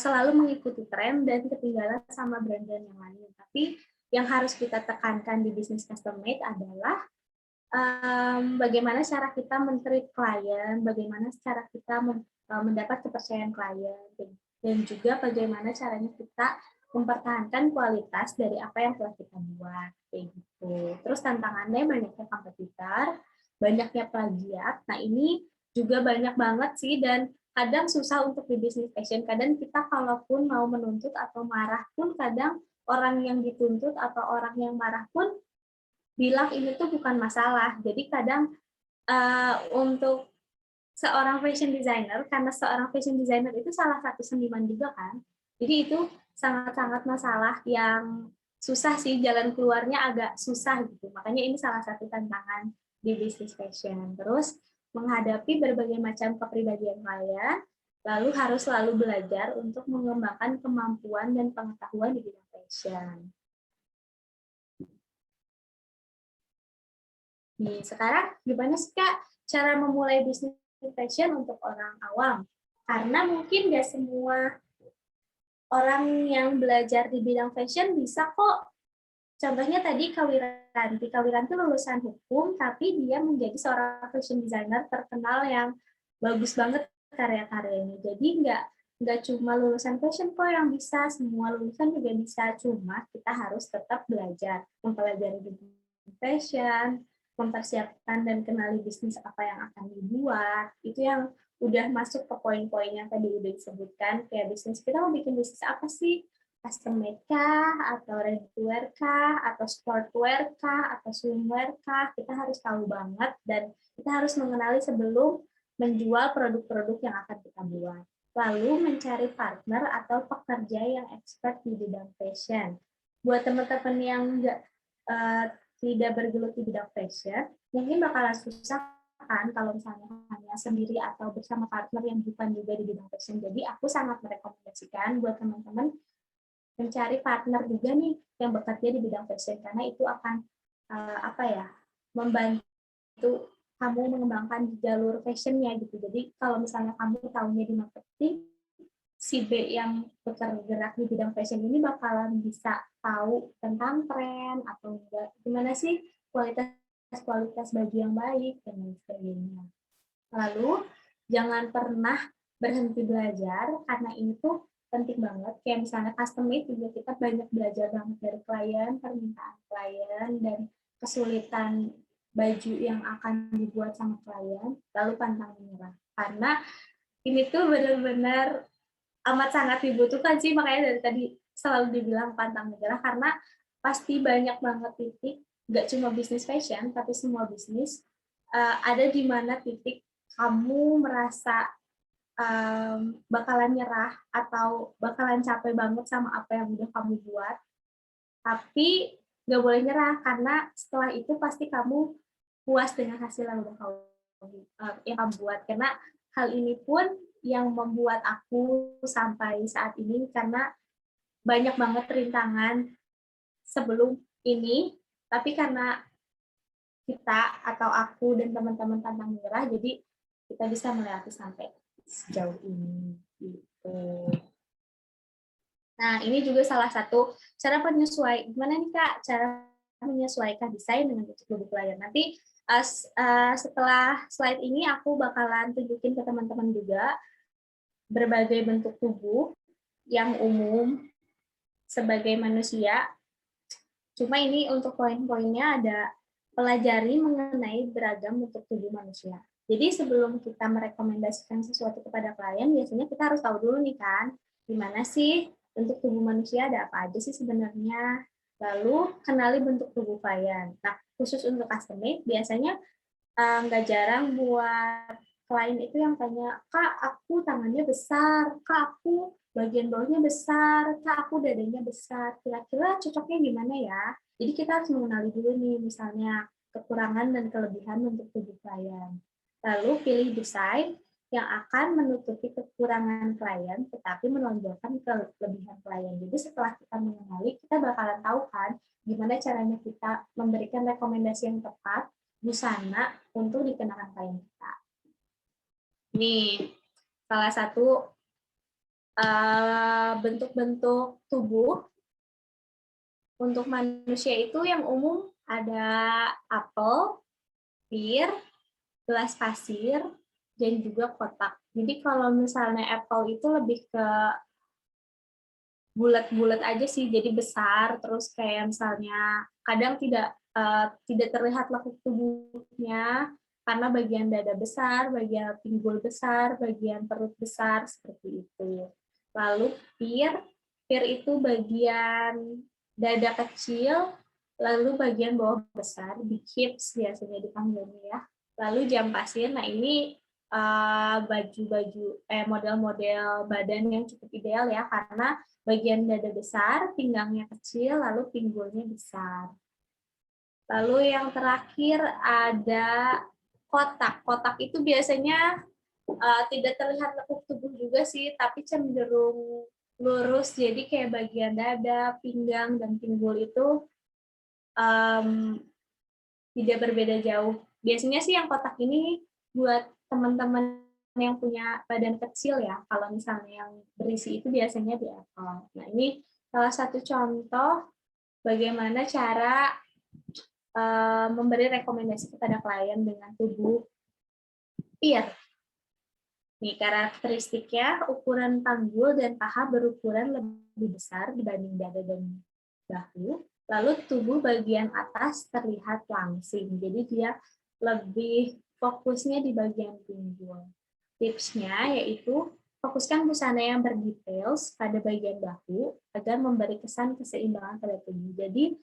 selalu mengikuti tren dan ketinggalan sama brand-brand yang lain. Tapi yang harus kita tekankan di bisnis custom made adalah bagaimana cara kita men-treat klien, bagaimana cara kita mendapat kepercayaan klien, dan juga bagaimana caranya kita mempertahankan kualitas dari apa yang telah kita buat, kayak gitu. Terus tantangannya banyaknya kompetitor, banyaknya plagiat. Nah, ini juga banyak banget sih, dan kadang susah untuk di bisnis fashion. Kadang kita kalaupun mau menuntut atau marah pun, kadang orang yang dituntut atau orang yang marah pun bilang ini tuh bukan masalah. Jadi kadang untuk seorang fashion designer, karena seorang fashion designer itu salah satu seniman juga kan, jadi itu sangat-sangat masalah yang susah sih, jalan keluarnya agak susah gitu. Makanya ini salah satu tantangan di bisnis fashion. Terus menghadapi berbagai macam kepribadian klien, lalu harus selalu belajar untuk mengembangkan kemampuan dan pengetahuan di bidang fashion. Nih, sekarang gimana sih, Kak, cara memulai bisnis fashion untuk orang awam? Karena mungkin nggak semua orang yang belajar di bidang fashion bisa kok. Contohnya tadi Kawiranti. Kawiranti lulusan hukum, tapi dia menjadi seorang fashion designer terkenal yang bagus banget karya-karyanya. Jadi nggak cuma lulusan fashion kok yang bisa, semua lulusan juga bisa. Cuma kita harus tetap belajar, mempelajari fashion, mempersiapkan dan kenali bisnis apa yang akan dibuat. Itu yang udah masuk ke poin-poin yang tadi udah disebutkan, kayak bisnis kita mau bikin bisnis apa sih? Custom made kah, atau ready to wear kah, atau sportwear kah, atau swimwear kah, kita harus tahu banget, dan kita harus mengenali sebelum menjual produk-produk yang akan kita buat. Lalu mencari partner atau pekerja yang expert di bidang fashion. Buat teman-teman yang tidak bergelut di bidang fashion, mungkin bakalan susah kan kalau misalnya hanya sendiri atau bersama partner yang bukan juga di bidang fashion. Jadi aku sangat merekomendasikan buat teman-teman mencari partner juga nih yang bekerja di bidang fashion, karena itu akan membantu kamu mengembangkan di jalur fashionnya gitu. Jadi kalau misalnya kamu tahunya di marketing, si B yang bergerak di bidang fashion ini bakalan bisa tahu tentang tren atau enggak, gimana sih kualitas baju yang baik dan lain sebagainya. Lalu jangan pernah berhenti belajar, karena ini tuh penting banget. Kayak misalnya custom made juga kita banyak belajar banget dari klien, permintaan klien, dan kesulitan baju yang akan dibuat sama klien, lalu pantang menyerah. Karena ini tuh benar-benar amat sangat dibutuhkan sih, makanya dari tadi selalu dibilang pantang menyerah, karena pasti banyak banget titik, nggak cuma bisnis fashion, tapi semua bisnis, ada di mana titik kamu merasa bakalan nyerah atau bakalan capek banget sama apa yang udah kamu buat, tapi nggak boleh nyerah, karena setelah itu pasti kamu puas dengan hasil yang udah kamu buat. Karena hal ini pun yang membuat aku sampai saat ini, karena banyak banget rintangan sebelum ini, tapi karena kita atau aku dan teman-teman pantang menyerah, jadi kita bisa melewati sampai sejauh ini gitu. Nah, ini juga salah satu cara penyesuaian. Gimana nih Kak cara menyesuaikan desain dengan bentuk tubuh klien? Nanti setelah slide ini aku bakalan tunjukin ke teman-teman juga berbagai bentuk tubuh yang umum sebagai manusia. Cuma ini untuk poin-poinnya ada pelajari mengenai beragam bentuk tubuh manusia. Jadi sebelum kita merekomendasikan sesuatu kepada klien, biasanya kita harus tahu dulu nih kan, gimana sih bentuk tubuh manusia, ada apa aja sih sebenarnya. Lalu kenali bentuk tubuh klien. Nah, khusus untuk custom made, biasanya nggak jarang buat klien itu yang tanya, Kak, aku tangannya besar, Kak, aku bagian bawahnya besar, Kak, aku dadanya besar, kira-kira cocoknya gimana ya? Jadi kita harus mengenali dulu nih, misalnya kekurangan dan kelebihan bentuk tubuh klien. Lalu pilih desain yang akan menutupi kekurangan klien, tetapi menonjolkan kelebihan klien. Jadi setelah kita mengenali, kita bakalan tahu kan, gimana caranya kita memberikan rekomendasi yang tepat busana untuk dikenakan klien kita. Nih, salah satu bentuk-bentuk tubuh untuk manusia itu yang umum ada apel, pir, gelas pasir, dan juga kotak. Jadi kalau misalnya apel itu lebih ke bulat-bulat aja sih, jadi besar, terus kayak misalnya kadang tidak terlihat lekuk tubuhnya karena bagian dada besar, bagian pinggul besar, bagian perut besar seperti itu. Lalu pir itu bagian dada kecil, lalu bagian bawah besar, big hips biasanya dipanggilnya ya. Lalu jam pasir, nah ini model-model badan yang cukup ideal ya, karena bagian dada besar, pinggangnya kecil, lalu pinggulnya besar. Lalu yang terakhir ada kotak. Kotak itu biasanya tidak terlihat lekuk tubuh juga sih, tapi cenderung lurus. Jadi kayak bagian dada, pinggang, dan pinggul itu tidak berbeda jauh. Biasanya sih yang kotak ini buat teman-teman yang punya badan kecil ya. Kalau misalnya yang berisi itu biasanya di apel. Nah, ini salah satu contoh bagaimana cara memberi rekomendasi kepada klien dengan tubuh pir. Nih, karakteristiknya ukuran panggul dan paha berukuran lebih besar dibanding dada dan bahu. Lalu tubuh bagian atas terlihat langsing. Jadi dia lebih fokusnya di bagian pinggul. Tipsnya yaitu fokuskan busana yang berdetails pada bagian bahu agar memberi kesan keseimbangan pada tubuh. Jadi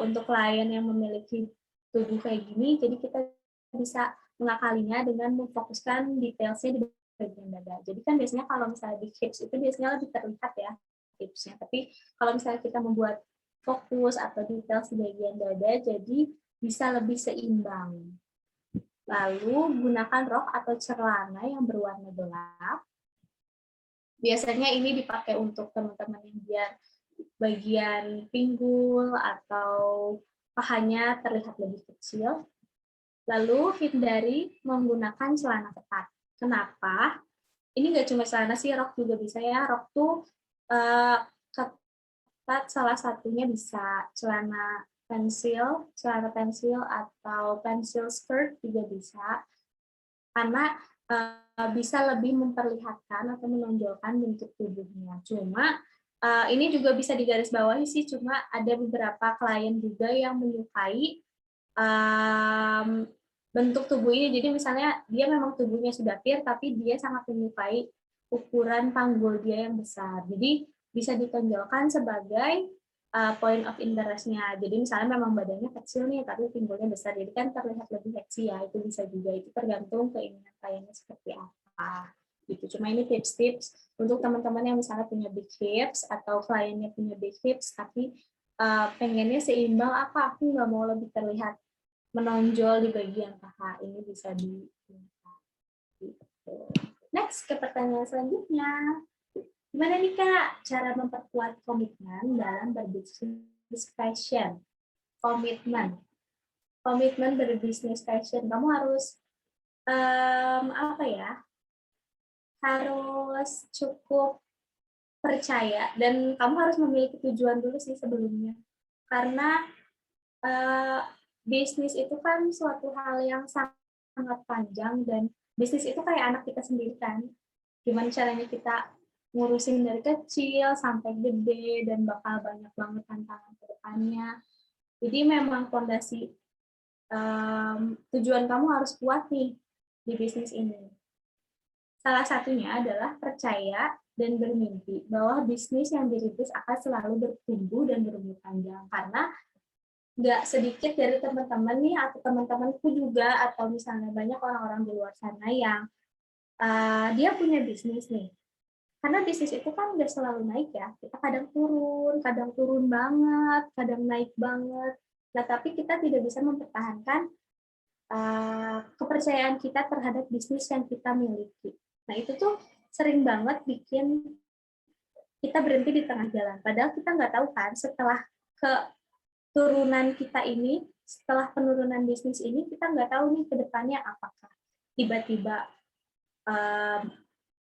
untuk klien yang memiliki tubuh kayak gini, jadi kita bisa mengakalinya dengan memfokuskan detailsnya di bagian dada. Jadi kan biasanya kalau misalnya di hips itu biasanya lebih terlihat ya tipsnya. Tapi kalau misalnya kita membuat fokus atau details di bagian dada, jadi bisa lebih seimbang. Lalu gunakan rok atau celana yang berwarna gelap Biasanya ini dipakai untuk teman-teman yang biar bagian pinggul atau pahanya terlihat lebih kecil. Lalu hindari menggunakan celana ketat. Kenapa? Ini nggak cuma celana sih, rok juga bisa ya. Rok tuh eh, ketat, salah satunya bisa celana pensil atau pensil skirt juga bisa. Karena bisa lebih memperlihatkan atau menonjolkan bentuk tubuhnya. Cuma ini juga bisa digarisbawahi sih, cuma ada beberapa klien juga yang menyukai bentuk tubuh ini. Jadi misalnya dia memang tubuhnya sudah pir, tapi dia sangat menyukai ukuran panggul dia yang besar. Jadi bisa ditonjolkan sebagai point of interest-nya. Jadi misalnya memang badannya kecil nih, tapi pinggulnya besar. Jadi kan terlihat lebih seksi ya, itu bisa juga. Itu tergantung keinginan kliennya seperti apa. Gitu. Cuma ini tips-tips untuk teman-teman yang misalnya punya big hips atau kliennya punya big hips, tapi pengennya seimbang, aku nggak mau lebih terlihat menonjol di bagian paha. Ini bisa di gitu. Next ke pertanyaan selanjutnya. Gimana nih Kak cara memperkuat komitmen dalam berbisnis fashion? Komitmen. Komitmen berbisnis fashion. Kamu harus apa ya? Harus cukup percaya dan kamu harus memiliki tujuan dulu sih sebelumnya. Karena uh, bisnis itu kan suatu hal yang sangat panjang dan bisnis itu kayak anak kita sendiri kan. Gimana caranya kita ngurusin dari kecil sampai gede dan bakal banyak banget tantangan ke depannya. Jadi memang fondasi tujuan kamu harus kuat nih di bisnis ini. Salah satunya adalah percaya dan bermimpi bahwa bisnis yang dirintis akan selalu bertumbuh dan berumur panjang. Karena nggak sedikit dari teman-teman nih atau teman-temanku juga atau misalnya banyak orang-orang di luar sana yang dia punya bisnis nih. Karena bisnis itu kan nggak selalu naik ya. Kita kadang turun banget, kadang naik banget. Nah, tapi kita tidak bisa mempertahankan kepercayaan kita terhadap bisnis yang kita miliki. Nah, itu tuh sering banget bikin kita berhenti di tengah jalan. Padahal kita nggak tahu kan setelah keturunan kita ini, setelah penurunan bisnis ini, kita nggak tahu nih ke depannya apakah tiba-tiba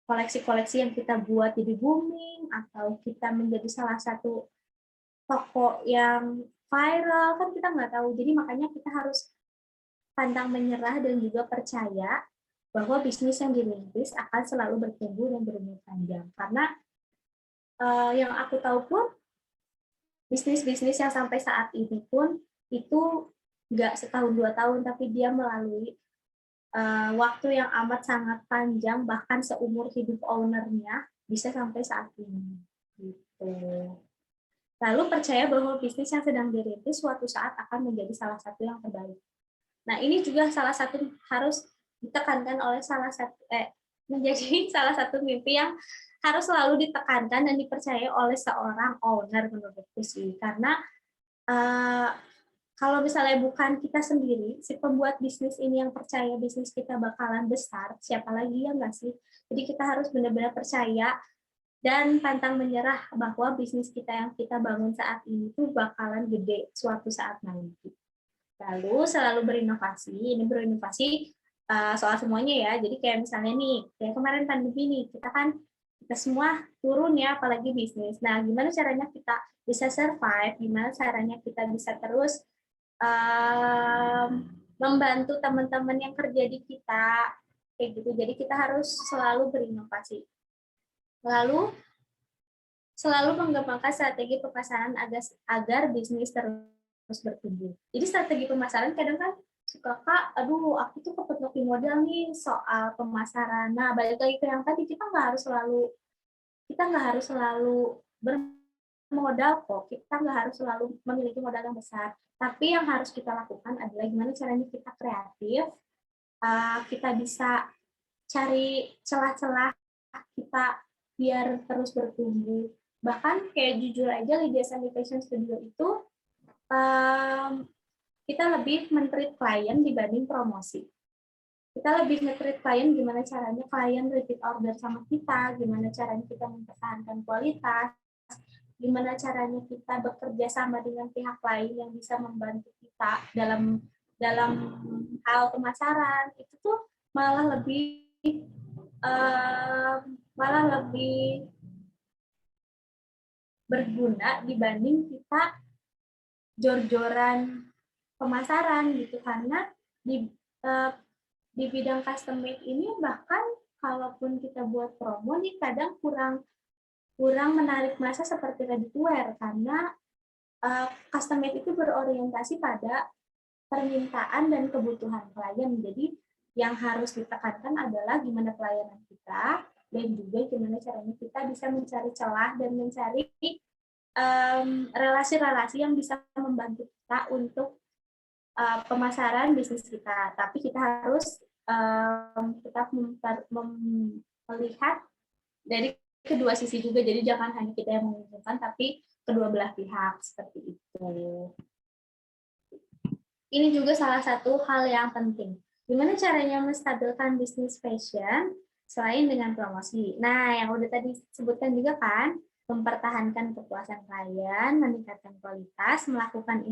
koleksi-koleksi yang kita buat jadi booming, atau kita menjadi salah satu toko yang viral, kan kita nggak tahu. Jadi makanya kita harus pantang menyerah dan juga percaya bahwa bisnis yang dirintis akan selalu bertumbuh dan berumur panjang. Karena yang aku tahu pun, bisnis-bisnis yang sampai saat ini pun itu nggak setahun 2 tahun, tapi dia melalui waktu yang amat sangat panjang, bahkan seumur hidup ownernya bisa sampai saat ini. Gitu. Lalu percaya bahwa bisnis yang sedang dirintis suatu saat akan menjadi salah satu yang terbaik. Nah, ini juga salah satu harus ditekankan oleh menjadi salah satu mimpi yang harus selalu ditekankan dan dipercaya oleh seorang owner menurutku sih. Karena kalau misalnya bukan kita sendiri, si pembuat bisnis ini yang percaya bisnis kita bakalan besar, siapa lagi ya nggak sih? Jadi kita harus benar-benar percaya dan pantang menyerah bahwa bisnis kita yang kita bangun saat ini tuh bakalan gede suatu saat nanti. Lalu selalu berinovasi, ini berinovasi soal semuanya ya. Jadi kayak misalnya nih, kayak kemarin pandemi nih, kita semua turun ya, apalagi bisnis. Nah, gimana caranya kita bisa survive? Gimana caranya kita bisa terus membantu teman-teman yang kerja di kita, kayak gitu. Jadi kita harus selalu berinovasi. Lalu selalu mengembangkan strategi pemasaran agar bisnis terus bertumbuh. Jadi strategi pemasaran kadang kan suka Kak, aduh aku tuh kepetok modal nih soal pemasaran. Nah, balik lagi ke yang tadi, kita nggak harus selalu bermodal kok. Kita nggak harus selalu memiliki modal yang besar. Tapi yang harus kita lakukan adalah gimana caranya kita kreatif, kita bisa cari celah-celah kita biar terus bertumbuh. Bahkan kayak jujur aja Lydia Sanitation Studio itu kita lebih men-treat klien dibanding promosi. kita lebih nge-treat klien gimana caranya klien repeat order sama kita, gimana caranya kita mempertahankan kualitas, gimana caranya kita bekerja sama dengan pihak lain yang bisa membantu kita dalam dalam hal pemasaran. Itu tuh malah lebih eh, malah lebih berguna dibanding kita jor-joran pemasaran gitu, karena di eh, di bidang custom made ini bahkan kalaupun kita buat promo nih kadang kurang kurang menarik massa seperti ready to wear, karena custom made itu berorientasi pada permintaan dan kebutuhan klien. Jadi yang harus ditekankan adalah gimana pelayanan kita dan juga gimana caranya kita bisa mencari celah dan mencari relasi-relasi yang bisa membantu kita untuk pemasaran bisnis kita. Tapi kita harus tetap melihat dari kedua sisi juga. Jadi jangan hanya kita yang menguntungkan, tapi kedua belah pihak seperti itu. Ini juga salah satu hal yang penting. Gimana caranya menstabilkan bisnis fashion selain dengan promosi? Nah, yang udah tadi sebutkan juga kan, mempertahankan kepuasan klien, meningkatkan kualitas, melakukan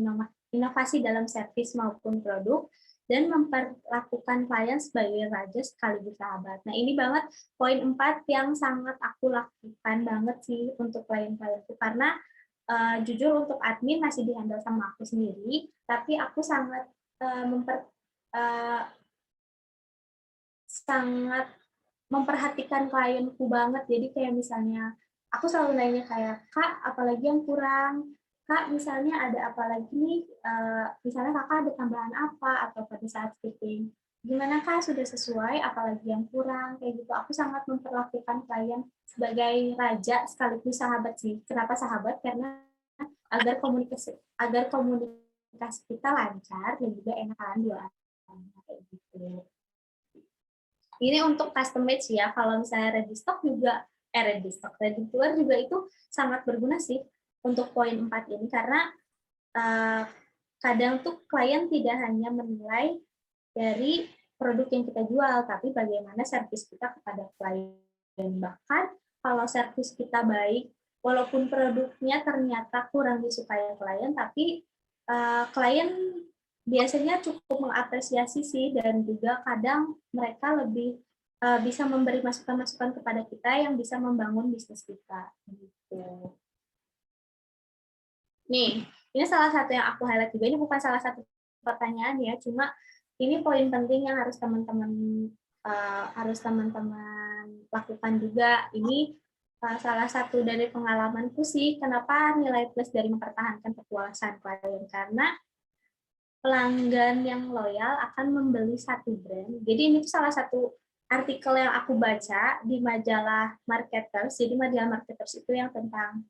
inovasi dalam servis maupun produk, dan memperlakukan klien sebagai raja sekaligus sahabat. Nah, ini banget poin 4 yang sangat aku lakukan banget sih untuk klien-klienku, karena jujur untuk admin masih dihandle sama aku sendiri, tapi aku sangat sangat memperhatikan klienku banget. Jadi kayak misalnya aku selalu nanya kayak, Kak, apalagi yang kurang? Kak, misalnya ada apa lagi nih? Misalnya Kakak ada tambahan apa? Atau pada saat fitting, gimana Kak, sudah sesuai? Apalagi yang kurang? Kayak gitu. Aku sangat memperlakukan klien sebagai raja sekaligus sahabat sih. Kenapa sahabat? Karena agar komunikasi kita lancar dan juga enak dua kayak gitu. Ini untuk custom made sih ya. Kalau misalnya ready stock juga, ready stock, ready to wear juga itu sangat berguna sih untuk poin 4 ini, karena kadang tuh klien tidak hanya menilai dari produk yang kita jual, tapi bagaimana servis kita kepada klien. Bahkan kalau servis kita baik, walaupun produknya ternyata kurang disukai klien, tapi klien biasanya cukup mengapresiasi sih, dan juga kadang mereka lebih bisa memberi masukan-masukan kepada kita yang bisa membangun bisnis kita. Gitu. Nih, ini salah satu yang aku highlight juga. Ini bukan salah satu pertanyaan ya, cuma ini poin penting yang harus teman-teman lakukan juga. Ini salah satu dari pengalamanku sih, kenapa nilai plus dari mempertahankan kepuasan klien, karena pelanggan yang loyal akan membeli satu brand. Jadi ini tuh salah satu artikel yang aku baca di majalah Marketers. Jadi majalah Marketers itu yang tentang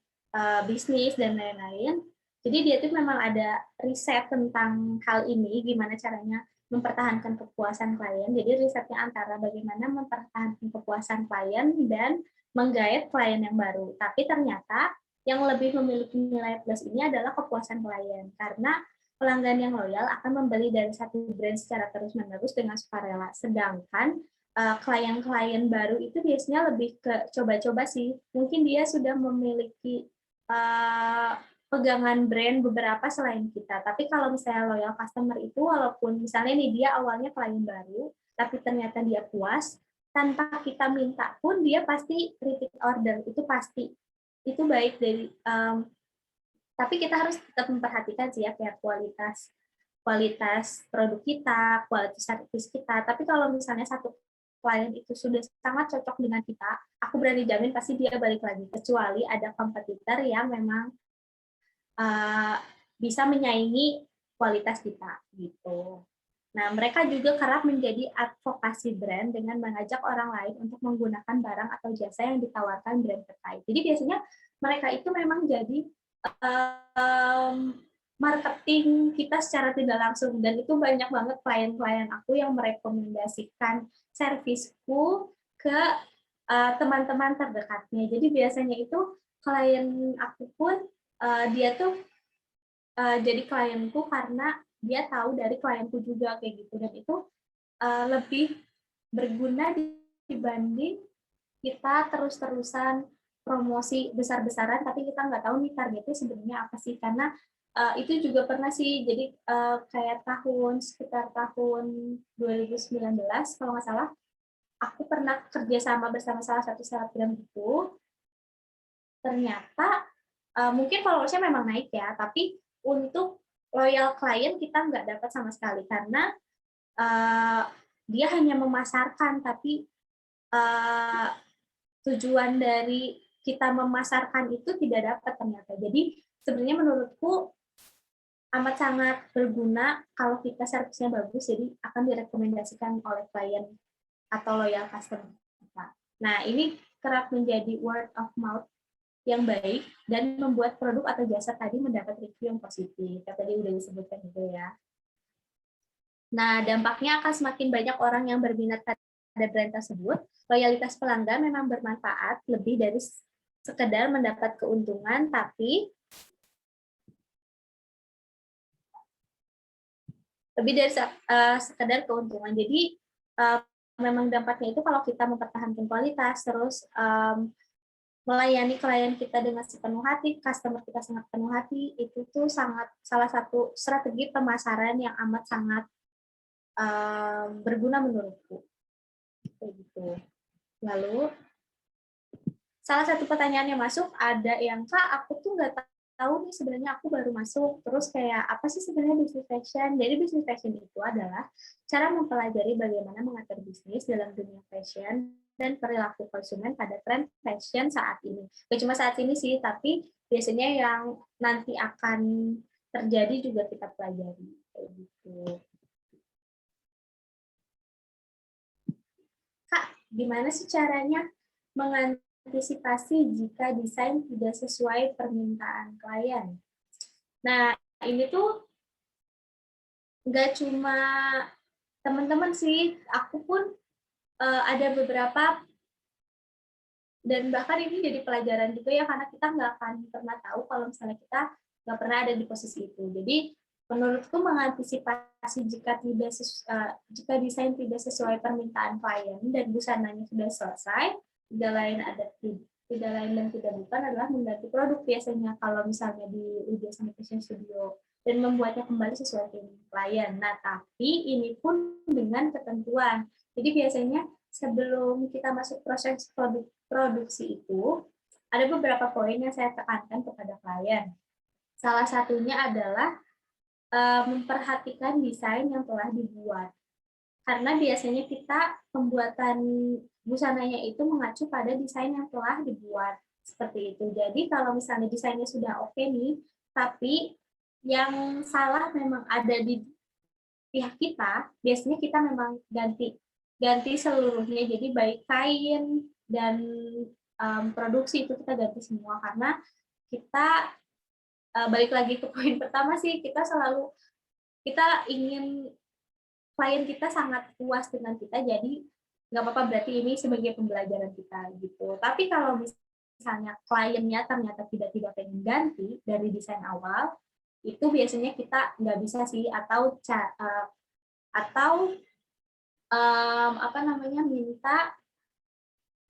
bisnis dan lain-lain. Jadi dia tuh memang ada riset tentang hal ini, gimana caranya mempertahankan kepuasan klien. Jadi risetnya antara bagaimana mempertahankan kepuasan klien dan menggait klien yang baru. Tapi ternyata yang lebih memiliki nilai plus ini adalah kepuasan klien, karena pelanggan yang loyal akan membeli dari satu brand secara terus-menerus dengan sukarela. Sedangkan klien-klien baru itu biasanya lebih ke coba-coba sih. Mungkin dia sudah memiliki pegangan brand beberapa selain kita. Tapi kalau misalnya loyal customer itu, walaupun misalnya nih dia awalnya klien baru, tapi ternyata dia puas, tanpa kita minta pun dia pasti repeat order. Itu pasti. Itu baik dari tapi kita harus tetap memperhatikan sih ya, kayak kualitas produk kita, kualitas servis kita. Tapi kalau misalnya satu klien itu sudah sangat cocok dengan kita, aku berani jamin pasti dia balik lagi, kecuali ada kompetitor yang memang bisa menyaingi kualitas kita gitu. Nah, mereka juga kerap menjadi advokasi brand dengan mengajak orang lain untuk menggunakan barang atau jasa yang ditawarkan brand terkait. Jadi biasanya mereka itu memang jadi marketing kita secara tidak langsung, dan itu banyak banget klien-klien aku yang merekomendasikan servisku ke teman-teman terdekatnya. Jadi biasanya itu klien aku pun dia tuh jadi klienku karena dia tahu dari klienku juga kayak gitu, dan itu lebih berguna dibanding kita terus-terusan promosi besar-besaran, tapi kita nggak tahu nih targetnya sebenarnya apa sih. Karena itu juga pernah sih, jadi kayak sekitar tahun 2019 kalau nggak salah, aku pernah kerjasama bersama salah satu selebgram itu. Ternyata mungkin followersnya memang naik ya, tapi untuk loyal klien kita nggak dapat sama sekali karena dia hanya memasarkan, tapi tujuan dari kita memasarkan itu tidak dapat ternyata. Jadi sebenarnya menurutku amat sangat berguna kalau kita servisnya bagus, jadi akan direkomendasikan oleh klien atau loyal customer kita. Nah, ini kerap menjadi word of mouth yang baik dan membuat produk atau jasa tadi mendapat review yang positif. Yang tadi udah disebutkan itu ya. Nah, dampaknya akan semakin banyak orang yang berminat pada brand tersebut. Loyalitas pelanggan memang bermanfaat lebih dari sekedar mendapat keuntungan, tapi lebih dari sekedar keuntungan. Jadi memang dampaknya itu kalau kita mempertahankan kualitas, terus melayani klien kita dengan sepenuh hati, customer kita sangat penuh hati, itu tuh sangat salah satu strategi pemasaran yang amat sangat berguna menurutku. Kayak gitu. Lalu salah satu pertanyaan yang masuk ada yang, Kak, aku tuh nggak tahu nih sebenarnya aku baru masuk, terus kayak apa sih sebenarnya bisnis fashion? Jadi bisnis fashion itu adalah cara mempelajari bagaimana mengatur bisnis dalam dunia fashion dan perilaku konsumen pada tren fashion saat ini. Gak cuma saat ini sih, tapi biasanya yang nanti akan terjadi juga kita pelajari. Kayak gitu. Kak, gimana sih caranya mengantisipasi jika desain tidak sesuai permintaan klien? Nah, ini tuh nggak cuma teman-teman sih, aku pun ada beberapa, dan bahkan ini jadi pelajaran juga ya, karena kita nggak akan pernah tahu kalau misalnya kita nggak pernah ada di posisi itu. Jadi menurutku mengantisipasi jika desain tidak sesuai permintaan klien dan busananya sudah selesai, tidak lain dan tidak bukan adalah mengganti produk biasanya kalau misalnya di Widya sama Fashion Studio, dan membuatnya kembali sesuai keinginan klien. Nah, tapi ini pun dengan ketentuan. Jadi biasanya sebelum kita masuk proses produksi itu, ada beberapa poin yang saya tekankan kepada klien. Salah satunya adalah memperhatikan desain yang telah dibuat. Karena biasanya kita pembuatan busananya itu mengacu pada desain yang telah dibuat. Seperti itu. Jadi kalau misalnya desainnya sudah oke nih, tapi yang salah memang ada di pihak kita, biasanya kita memang ganti seluruhnya. Jadi baik kain dan produksi itu kita ganti semua, karena kita balik lagi ke poin pertama sih, kita ingin klien kita sangat puas dengan kita, jadi nggak apa-apa, berarti ini sebagai pembelajaran kita gitu. Tapi kalau misalnya kliennya ternyata tidak pengen ganti dari desain awal, itu biasanya kita nggak bisa sih, atau minta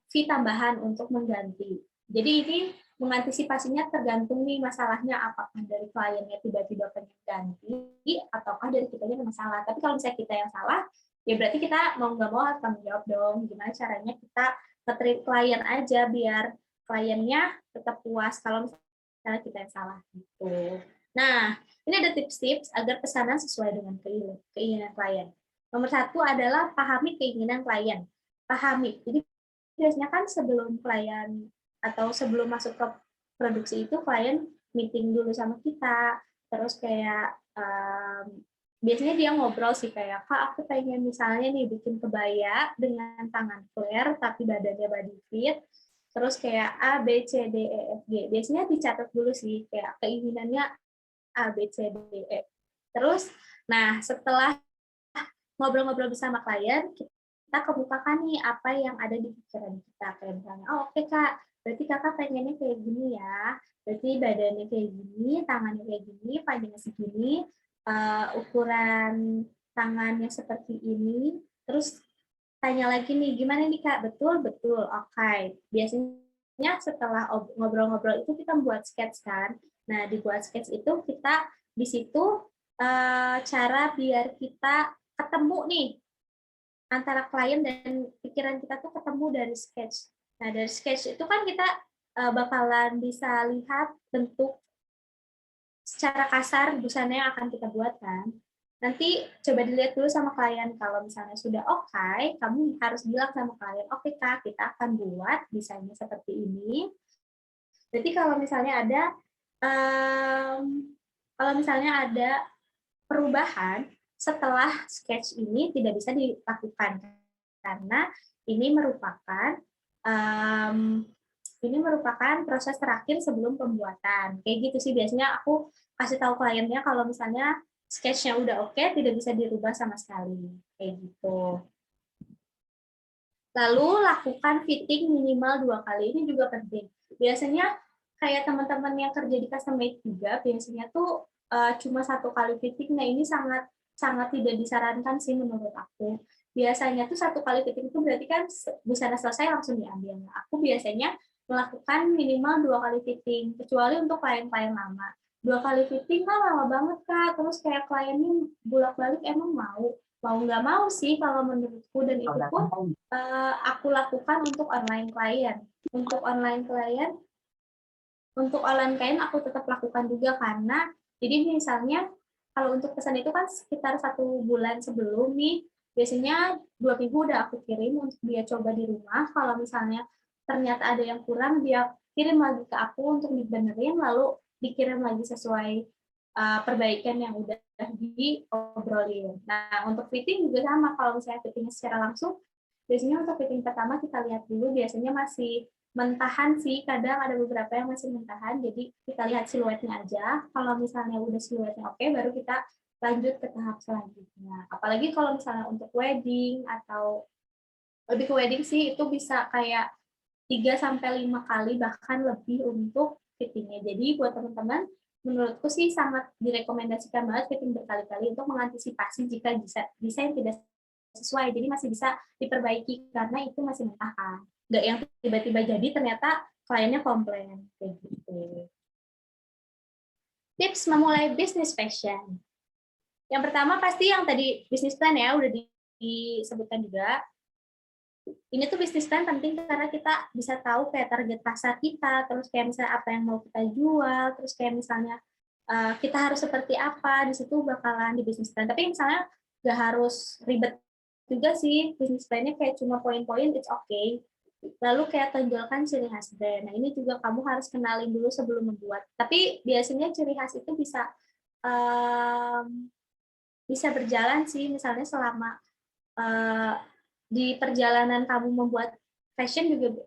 fee tambahan untuk mengganti. Jadi ini mengantisipasinya tergantung nih masalahnya, apakah dari kliennya tiba-tiba pengen ganti ataukah dari kitanya yang masalah. Tapi kalau misalnya kita yang salah, ya berarti kita mau nggak mau harus tanggung jawab dong. Gimana caranya kita nge-treat klien aja biar kliennya tetap puas kalau misalnya kita yang salah gitu. Nah, ini ada tips-tips agar pesanan sesuai dengan keinginan klien. Nomor 1 adalah pahami keinginan klien. Pahami. Jadi biasanya kan sebelum klien atau sebelum masuk ke produksi itu, klien meeting dulu sama kita, terus kayak biasanya dia ngobrol sih, kayak, Kak, aku pengen misalnya nih bikin kebaya dengan tangan flare tapi badannya body fit, terus kayak A, B, C, D, E, F, G. Biasanya dicatat dulu sih, kayak keinginannya A, B, C, D, E. Terus, nah setelah ngobrol-ngobrol bersama klien, kita kemukakan nih apa yang ada di pikiran kita. Kayak misalnya, oh oke Kak, berarti Kakak pengennya kayak gini ya, berarti badannya kayak gini, tangannya kayak gini, panjangnya segini, ukuran tangannya seperti ini, Terus tanya lagi nih, gimana nih Kak? Betul, betul. Oke. Biasanya setelah ngobrol-ngobrol itu kita buat sketch kan. Nah, dibuat sketch itu kita di situ cara biar kita ketemu nih antara klien dan pikiran kita tuh ketemu dari sketch. Nah, dari sketch itu kan kita bakalan bisa lihat bentuk secara kasar busana yang akan kita buat kan. Nanti coba dilihat dulu sama klien, kalau misalnya sudah oke, kamu harus bilang sama klien, oke Kak, kita akan buat desainnya seperti ini. Jadi kalau misalnya ada perubahan setelah sketch ini tidak bisa dilakukan karena ini merupakan um, proses terakhir sebelum pembuatan. Kayak gitu sih biasanya aku kasih tahu kliennya kalau misalnya sketch-nya udah oke, tidak bisa dirubah sama sekali. Kayak gitu. Lalu lakukan fitting minimal 2 kali. Ini juga penting. Biasanya kayak teman-teman yang kerja di custom made juga, biasanya tuh cuma 1 kali fitting. Nah, ini sangat sangat tidak disarankan sih menurut aku. Biasanya tuh 1 kali fitting itu berarti kan busana selesai langsung diambil. Nah, aku biasanya melakukan minimal 2 kali fitting, kecuali untuk klien-klien lama. 2 kali fitting kan lama banget, Kak. Terus kayak kliennya bolak-balik emang mau nggak mau sih kalau menurutku, dan itu pun aku lakukan untuk online klien. Untuk online klien aku tetap lakukan juga karena jadi misalnya kalau untuk pesan itu kan sekitar 1 bulan sebelum nih, biasanya 2 minggu udah aku kirim untuk dia coba di rumah. Kalau misalnya ternyata ada yang kurang, dia kirim lagi ke aku untuk dibenerin, lalu dikirim lagi sesuai perbaikan yang udah diobrolin. Nah, untuk fitting juga sama, kalau misalnya fittingnya secara langsung, biasanya untuk fitting pertama kita lihat dulu, biasanya masih mentahan sih, kadang ada beberapa yang masih mentahan, jadi kita lihat siluetnya aja. Kalau misalnya udah siluetnya oke, baru kita lanjut ke tahap selanjutnya. Apalagi kalau misalnya untuk wedding atau lebih ke wedding sih, itu bisa kayak 3-5 kali bahkan lebih untuk fittingnya. Jadi buat teman-teman, menurutku sih sangat direkomendasikan banget fitting berkali-kali untuk mengantisipasi jika desain tidak sesuai. Jadi masih bisa diperbaiki karena itu masih mentah kan. Nggak yang tiba-tiba jadi ternyata kliennya komplain kayak gitu. Tips memulai bisnis fashion. Yang pertama pasti yang tadi bisnis plan ya, udah disebutkan juga. Ini tuh bisnis plan penting karena kita bisa tahu kayak target pasar kita, terus kayak misalnya apa yang mau kita jual, terus kayak misalnya kita harus seperti apa, di situ bakalan di bisnis plan. Tapi misalnya nggak harus ribet juga sih bisnis plan-nya, kayak cuma poin-poin, it's okay. Lalu kayak tonjolkan ciri khas brand. Nah, ini juga kamu harus kenalin dulu sebelum membuat. Tapi biasanya ciri khas itu bisa berjalan sih, misalnya selama di perjalanan kamu membuat fashion juga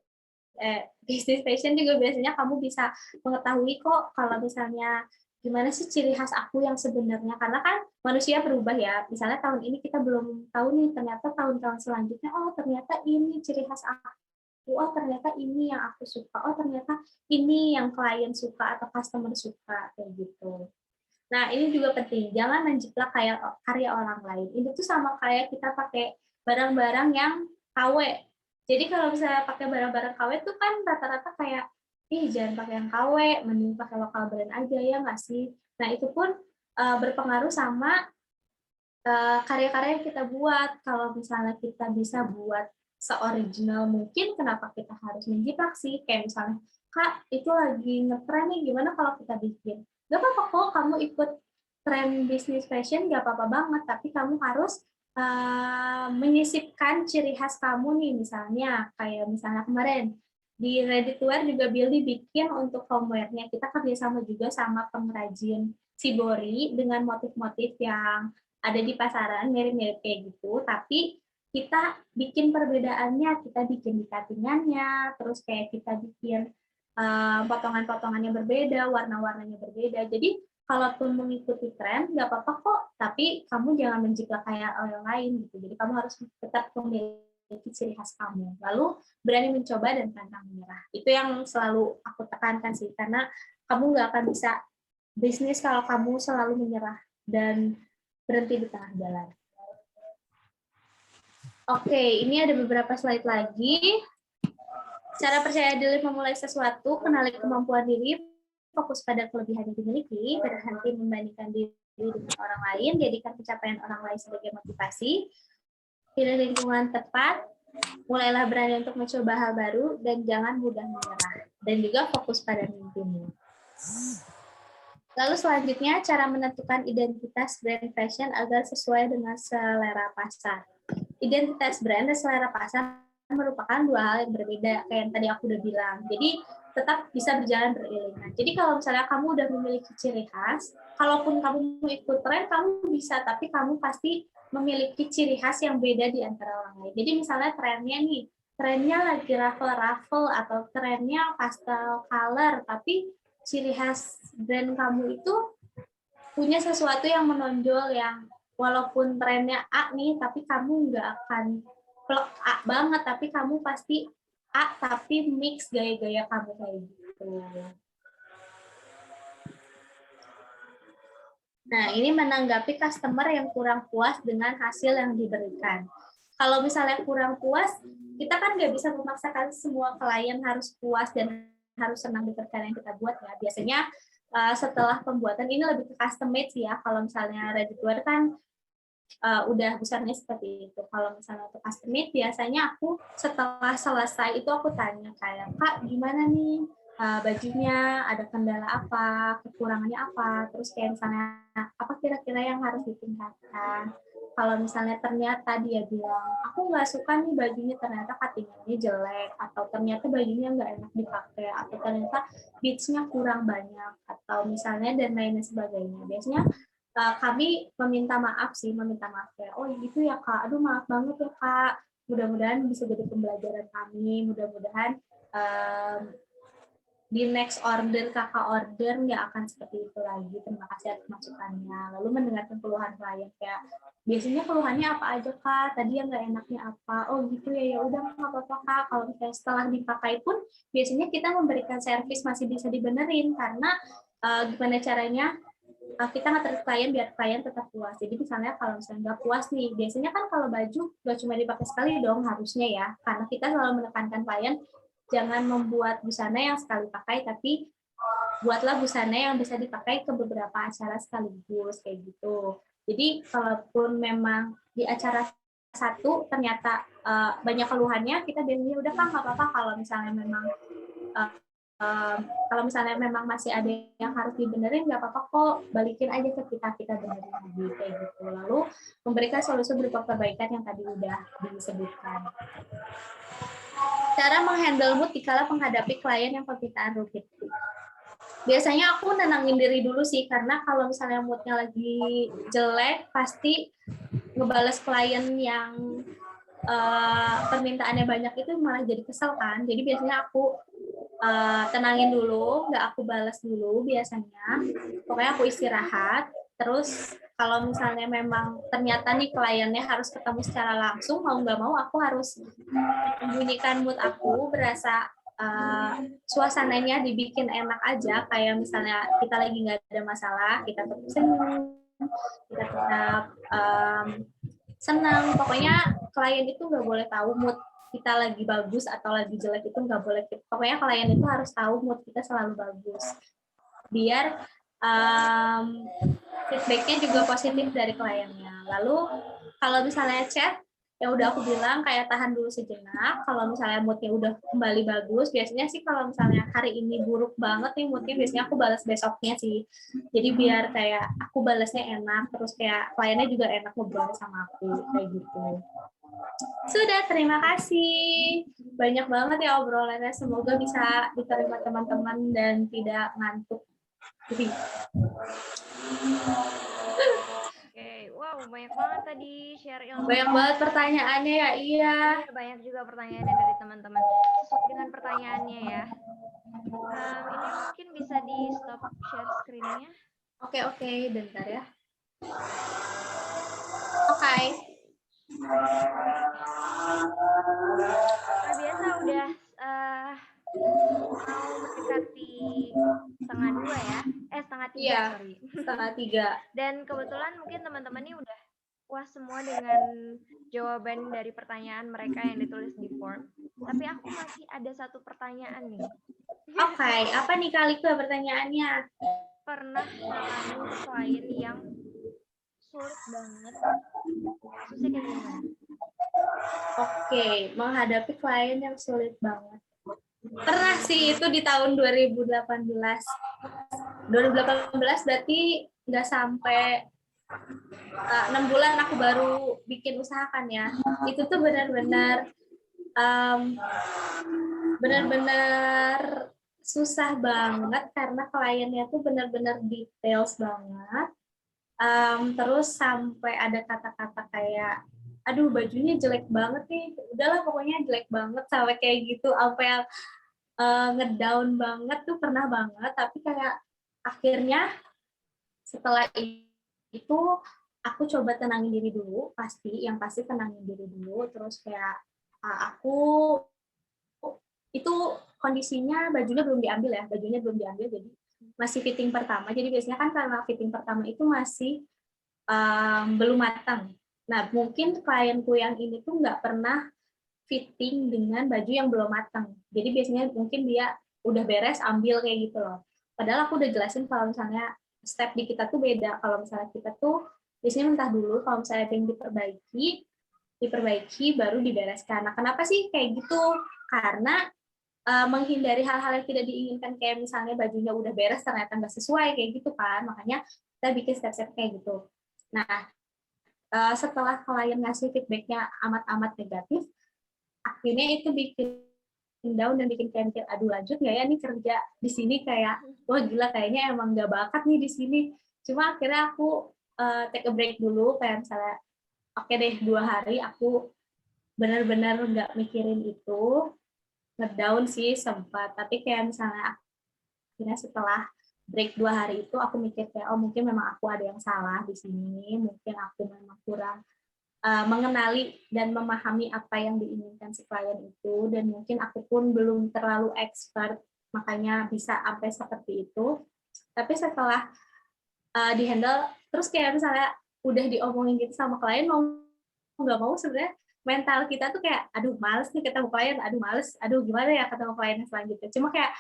bisnis fashion juga biasanya kamu bisa mengetahui kok kalau misalnya gimana sih ciri khas aku yang sebenarnya, karena kan manusia berubah ya. Misalnya tahun ini kita belum tahu nih, ternyata tahun-tahun selanjutnya oh ternyata ini ciri khas aku, oh ternyata ini yang aku suka, oh ternyata ini yang klien suka atau customer suka kayak gitu. Nah, ini juga penting, jangan menjiplak kayak karya orang lain. Ini tuh sama kayak kita pakai barang-barang yang KW. Jadi kalau misalnya pakai barang-barang KW tuh kan rata-rata kayak, jangan pakai yang KW, mending pakai lokal brand aja ya nggak sih? Nah, itu pun berpengaruh sama karya-karya yang kita buat. Kalau misalnya kita bisa buat seoriginal mungkin, kenapa kita harus menjiplak sih? Kayak misalnya, Kak, itu lagi ngetren nih, gimana kalau kita bikin? Gak apa-apa kok kamu ikut tren bisnis fashion, gak apa-apa banget, tapi kamu harus menyisipkan ciri khas kamu nih, misalnya kayak misalnya kemarin di Ready to Wear juga Billy bikin untuk homeware-nya, kita kerjasama juga sama pengrajin Shibori dengan motif-motif yang ada di pasaran mirip-mirip kayak gitu, tapi kita bikin perbedaannya, kita bikin di cutting-annya, terus kayak kita bikin potongan-potongannya berbeda, warna-warnanya berbeda. Jadi kalaupun mengikuti tren, nggak apa-apa kok, tapi kamu jangan menjiplak kayak orang lain gitu. Jadi kamu harus tetap memiliki ciri khas kamu. Lalu berani mencoba dan pantang menyerah. Itu yang selalu aku tekankan sih, karena kamu nggak akan bisa bisnis kalau kamu selalu menyerah dan berhenti di tengah jalan. Oke, ini ada beberapa slide lagi. Cara percaya diri memulai sesuatu, kenali kemampuan diri, fokus pada kelebihan yang dimiliki, berhenti membandingkan diri dengan orang lain, jadikan pencapaian orang lain sebagai motivasi, pilih lingkungan tepat, mulailah berani untuk mencoba hal baru, dan jangan mudah menyerah. Dan juga fokus pada mimpimu. Lalu selanjutnya, cara menentukan identitas brand fashion agar sesuai dengan selera pasar. Identitas brand dan selera pasar merupakan dua hal yang berbeda, kayak yang tadi aku udah bilang. Jadi tetap bisa berjalan beriringan. Jadi kalau misalnya kamu udah memiliki ciri khas, kalaupun kamu mau ikut tren, kamu bisa, tapi kamu pasti memiliki ciri khas yang beda di antara orang lain. Jadi misalnya trennya lagi raffle-raffle atau trennya pastel color, tapi ciri khas brand kamu itu punya sesuatu yang menonjol, yang walaupun trennya A nih, tapi kamu nggak akan plek A banget, tapi kamu pasti A, tapi mix gaya-gaya kamu kayak gitu. Nah, ini menanggapi customer yang kurang puas dengan hasil yang diberikan. Kalau misalnya kurang puas, kita kan nggak bisa memaksakan semua klien harus puas dan harus senang dengan karya yang kita buat ya. Biasanya setelah pembuatan ini lebih ke custom made sih ya. Kalau misalnya ready to wear kan udah besarnya seperti itu. Kalau misalnya untuk custom made, biasanya aku setelah selesai itu aku tanya kayak, Kak, gimana nih bajunya, ada kendala apa, kekurangannya apa, terus kayak misalnya apa kira-kira yang harus ditingkatkan. Kalau misalnya ternyata dia bilang, aku nggak suka nih bajunya, ternyata cutting-nya jelek, atau ternyata bajunya nggak enak dipakai, atau ternyata beads-nya kurang banyak, atau misalnya dan lain sebagainya. Biasanya kami meminta maaf ya. Oh gitu ya Kak, aduh maaf banget ya Kak. Mudah-mudahan bisa jadi pembelajaran kami, mudah-mudahan di next order kakak order nggak akan seperti itu lagi. Terima kasih atas masukannya. Lalu mendengarkan keluhan klien kayak biasanya keluhannya apa aja Kak? Tadi yang nggak enaknya apa? Oh gitu ya, ya udah nggak apa-apa Kak. Kalau misalnya setelah dipakai pun biasanya kita memberikan servis masih bisa dibenerin karena gimana caranya kita nganter klien biar klien tetap puas. Jadi misalnya kalau misalnya nggak puas nih, biasanya kan kalau baju nggak cuma dipakai sekali dong harusnya ya, karena kita selalu menekankan klien jangan membuat busana yang sekali pakai, tapi buatlah busana yang bisa dipakai ke beberapa acara sekaligus kayak gitu. Jadi kalaupun memang di acara satu ternyata banyak keluhannya, kita biasanya udah Pak nggak apa-apa kalau misalnya memang kalau misalnya memang masih ada yang harus dibenerin nggak apa-apa kok, balikin aja ke kita benerin lagi kayak gitu. Lalu memberikan solusi berupa perbaikan yang tadi udah disebutkan. Cara menghandle mood dikala menghadapi klien yang permintaan rumit. Biasanya aku nenangin diri dulu sih, karena kalau misalnya moodnya lagi jelek, pasti ngebales klien yang permintaannya banyak itu malah jadi kesel kan. Jadi biasanya aku tenangin dulu, nggak aku balas dulu biasanya. Pokoknya aku istirahat. Terus kalau misalnya memang ternyata nih kliennya harus ketemu secara langsung, mau nggak mau aku harus membunyikan mood aku, berasa suasananya dibikin enak aja. Kayak misalnya kita lagi nggak ada masalah, kita tetap senyum, kita tetap senang. Pokoknya klien itu nggak boleh tahu mood kita lagi bagus atau lagi jelek, itu nggak boleh. Pokoknya klien itu harus tahu mood kita selalu bagus, biar feedbacknya juga positif dari kliennya. Lalu kalau misalnya chat, ya udah aku bilang kayak tahan dulu sejenak. Kalau misalnya moodnya udah kembali bagus, biasanya sih kalau misalnya hari ini buruk banget nih moodnya, biasanya aku balas besoknya sih. Jadi biar kayak aku balasnya enak, terus kayak kliennya juga enak ngobrol sama aku kayak gitu. Sudah, terima kasih. Banyak banget ya obrolannya. Semoga bisa diterima teman-teman dan tidak ngantuk. Oke, wow, banyak banget tadi share ilmu. Banyak banget pertanyaannya ya, iya. Banyak juga pertanyaannya dari teman-teman. Sesuai dengan pertanyaannya ya. Ini mungkin bisa di stop share screen-nya. Oke, bentar ya. Oke. Biasa udah mau mendekati setengah 2 ya. Setengah 3, iya, sorry. Setengah 3. Dan kebetulan mungkin teman-teman ini udah puas semua dengan jawaban dari pertanyaan mereka yang ditulis di form. Tapi aku masih ada satu pertanyaan nih. Oke, apa nih Kak Lika pertanyaannya? Pernah nangani klien yang sulit banget? Susah kayak gimana? Oke, menghadapi klien yang sulit banget. Pernah sih itu di tahun 2018. 2018 berarti nggak sampai 6 bulan aku baru bikin usaha kan ya. Itu tuh benar-benar benar-benar susah banget karena kliennya tuh benar-benar details banget. Terus sampai ada kata-kata kayak, aduh bajunya jelek banget nih, udahlah pokoknya jelek banget sampai kayak gitu, sampai yang ngedown banget tuh pernah banget. Tapi kayak akhirnya setelah itu aku coba tenangin diri dulu, yang pasti tenangin diri dulu. Terus kayak aku itu kondisinya bajunya belum diambil, jadi masih fitting pertama. Jadi biasanya kan karena fitting pertama itu masih belum matang. Nah, mungkin klienku yang ini tuh nggak pernah fitting dengan baju yang belum matang. Jadi biasanya mungkin dia udah beres ambil kayak gitu loh. Padahal aku udah jelasin kalau misalnya step di kita tuh beda. Kalau misalnya kita tuh biasanya mentah dulu, kalau misalnya ada yang diperbaiki baru dibereskan. Nah, kenapa sih kayak gitu? Karena menghindari hal-hal yang tidak diinginkan, kayak misalnya bajunya udah beres ternyata nggak sesuai kayak gitu kan. Makanya kita bikin step-step kayak gitu. Nah, setelah klien ngasih feedbacknya amat-amat negatif, akhirnya itu bikin down dan bikin kayak mikir, aduh lanjut nggak ya nih kerja di sini, kayak wah gila kayaknya emang nggak bakat nih di sini. Cuma akhirnya aku take a break dulu, kayak misalnya oke deh 2 hari aku benar-benar nggak mikirin itu, ngedown sih sempat. Tapi kayak misalnya akhirnya setelah break 2 hari itu aku mikir kayak, oh mungkin memang aku ada yang salah di sini, mungkin aku memang kurang mengenali dan memahami apa yang diinginkan si klien itu, dan mungkin aku pun belum terlalu expert, makanya bisa sampai seperti itu. Tapi setelah dihandle, terus kayak misalnya udah diomongin gitu sama klien, mau nggak mau sebenarnya mental kita tuh kayak, aduh males nih ketemu klien, aduh males, aduh gimana ya ketemu klien selanjutnya. Cuma kayak,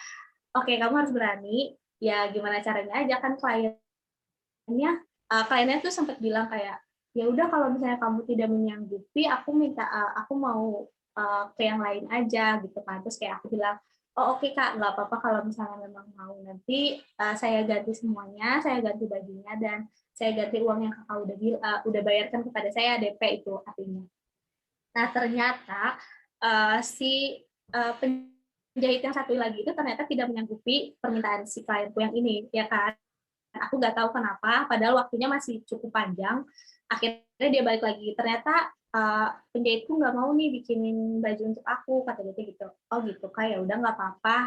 oke kamu harus berani, ya gimana caranya aja kan. Kliennya tuh sempat bilang kayak, ya udah kalau misalnya kamu tidak menyanggupi, aku mau ke yang lain aja gitu kan. Terus kayak aku bilang, oh oke Kak, nggak apa-apa kalau misalnya memang mau, nanti saya ganti semuanya, saya ganti bajunya, dan saya ganti uang yang Kakak udah bayarkan kepada saya, DP itu artinya. Nah ternyata si penjahit yang satu lagi itu ternyata tidak menyanggupi permintaan si klienku yang ini, ya kan. Aku nggak tahu kenapa, padahal waktunya masih cukup panjang. Akhirnya dia balik lagi. Ternyata penjahitku nggak mau nih bikinin baju untuk aku, kata dia gitu. Oh gitu Kak, ya udah nggak apa-apa.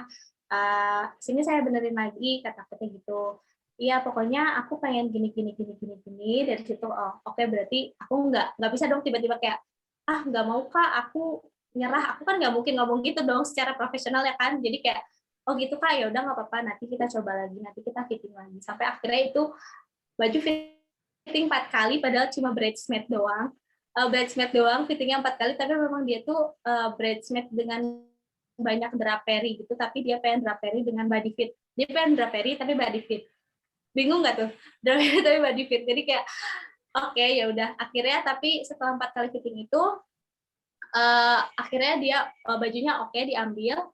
Sini saya benerin lagi, kata-kata gitu. Iya pokoknya aku pengen gini gini gini gini gini. Dari situ oh oke, berarti aku nggak bisa dong tiba-tiba kayak, nggak mau Kak, aku nyerah. Aku kan nggak mungkin ngomong gitu dong secara profesional ya kan. Jadi kayak, oh gitu Kak, ya udah nggak apa-apa, nanti kita coba lagi, nanti kita fitting lagi. Sampai akhirnya itu baju fitting 4 kali, padahal cuma bridesmaid doang. Bridesmaid doang, fittingnya 4 kali, tapi memang dia tuh bridesmaid dengan banyak draperi gitu, tapi dia pengen draperi dengan body fit. Dia pengen draperi tapi body fit. Bingung nggak tuh? Draperi tapi body fit. Jadi kayak, oke ya udah. Akhirnya tapi setelah 4 kali fitting itu, akhirnya dia bajunya oke diambil.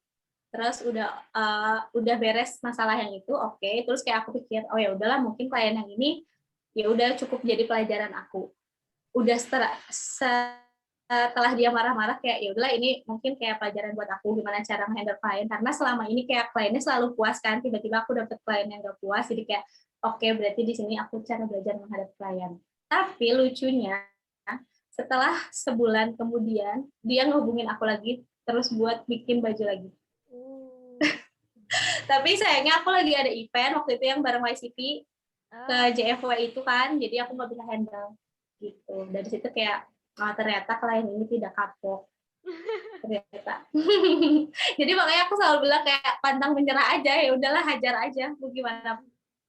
Terus udah beres masalah yang itu, oke. Terus kayak aku pikir, oh ya udahlah, mungkin klien yang ini ya udah cukup jadi pelajaran aku. Udah setelah dia marah-marah, kayak ya udahlah ini mungkin kayak pelajaran buat aku gimana cara menghandle klien, karena selama ini kayak kliennya selalu puas kan, tiba-tiba aku dapet klien yang gak puas, jadi kayak oke, berarti di sini aku cara belajar menghadapi klien. Tapi lucunya setelah sebulan kemudian dia ngehubungin aku lagi terus buat bikin baju lagi. Tapi sayangnya aku lagi ada event waktu itu yang bareng YCP ke JFW itu kan, jadi aku nggak bisa handle gitu. Dari situ kayak, ternyata klien ini tidak kapok ternyata. Jadi makanya aku selalu bilang kayak pantang menyerah aja, ya udahlah hajar aja mau gimana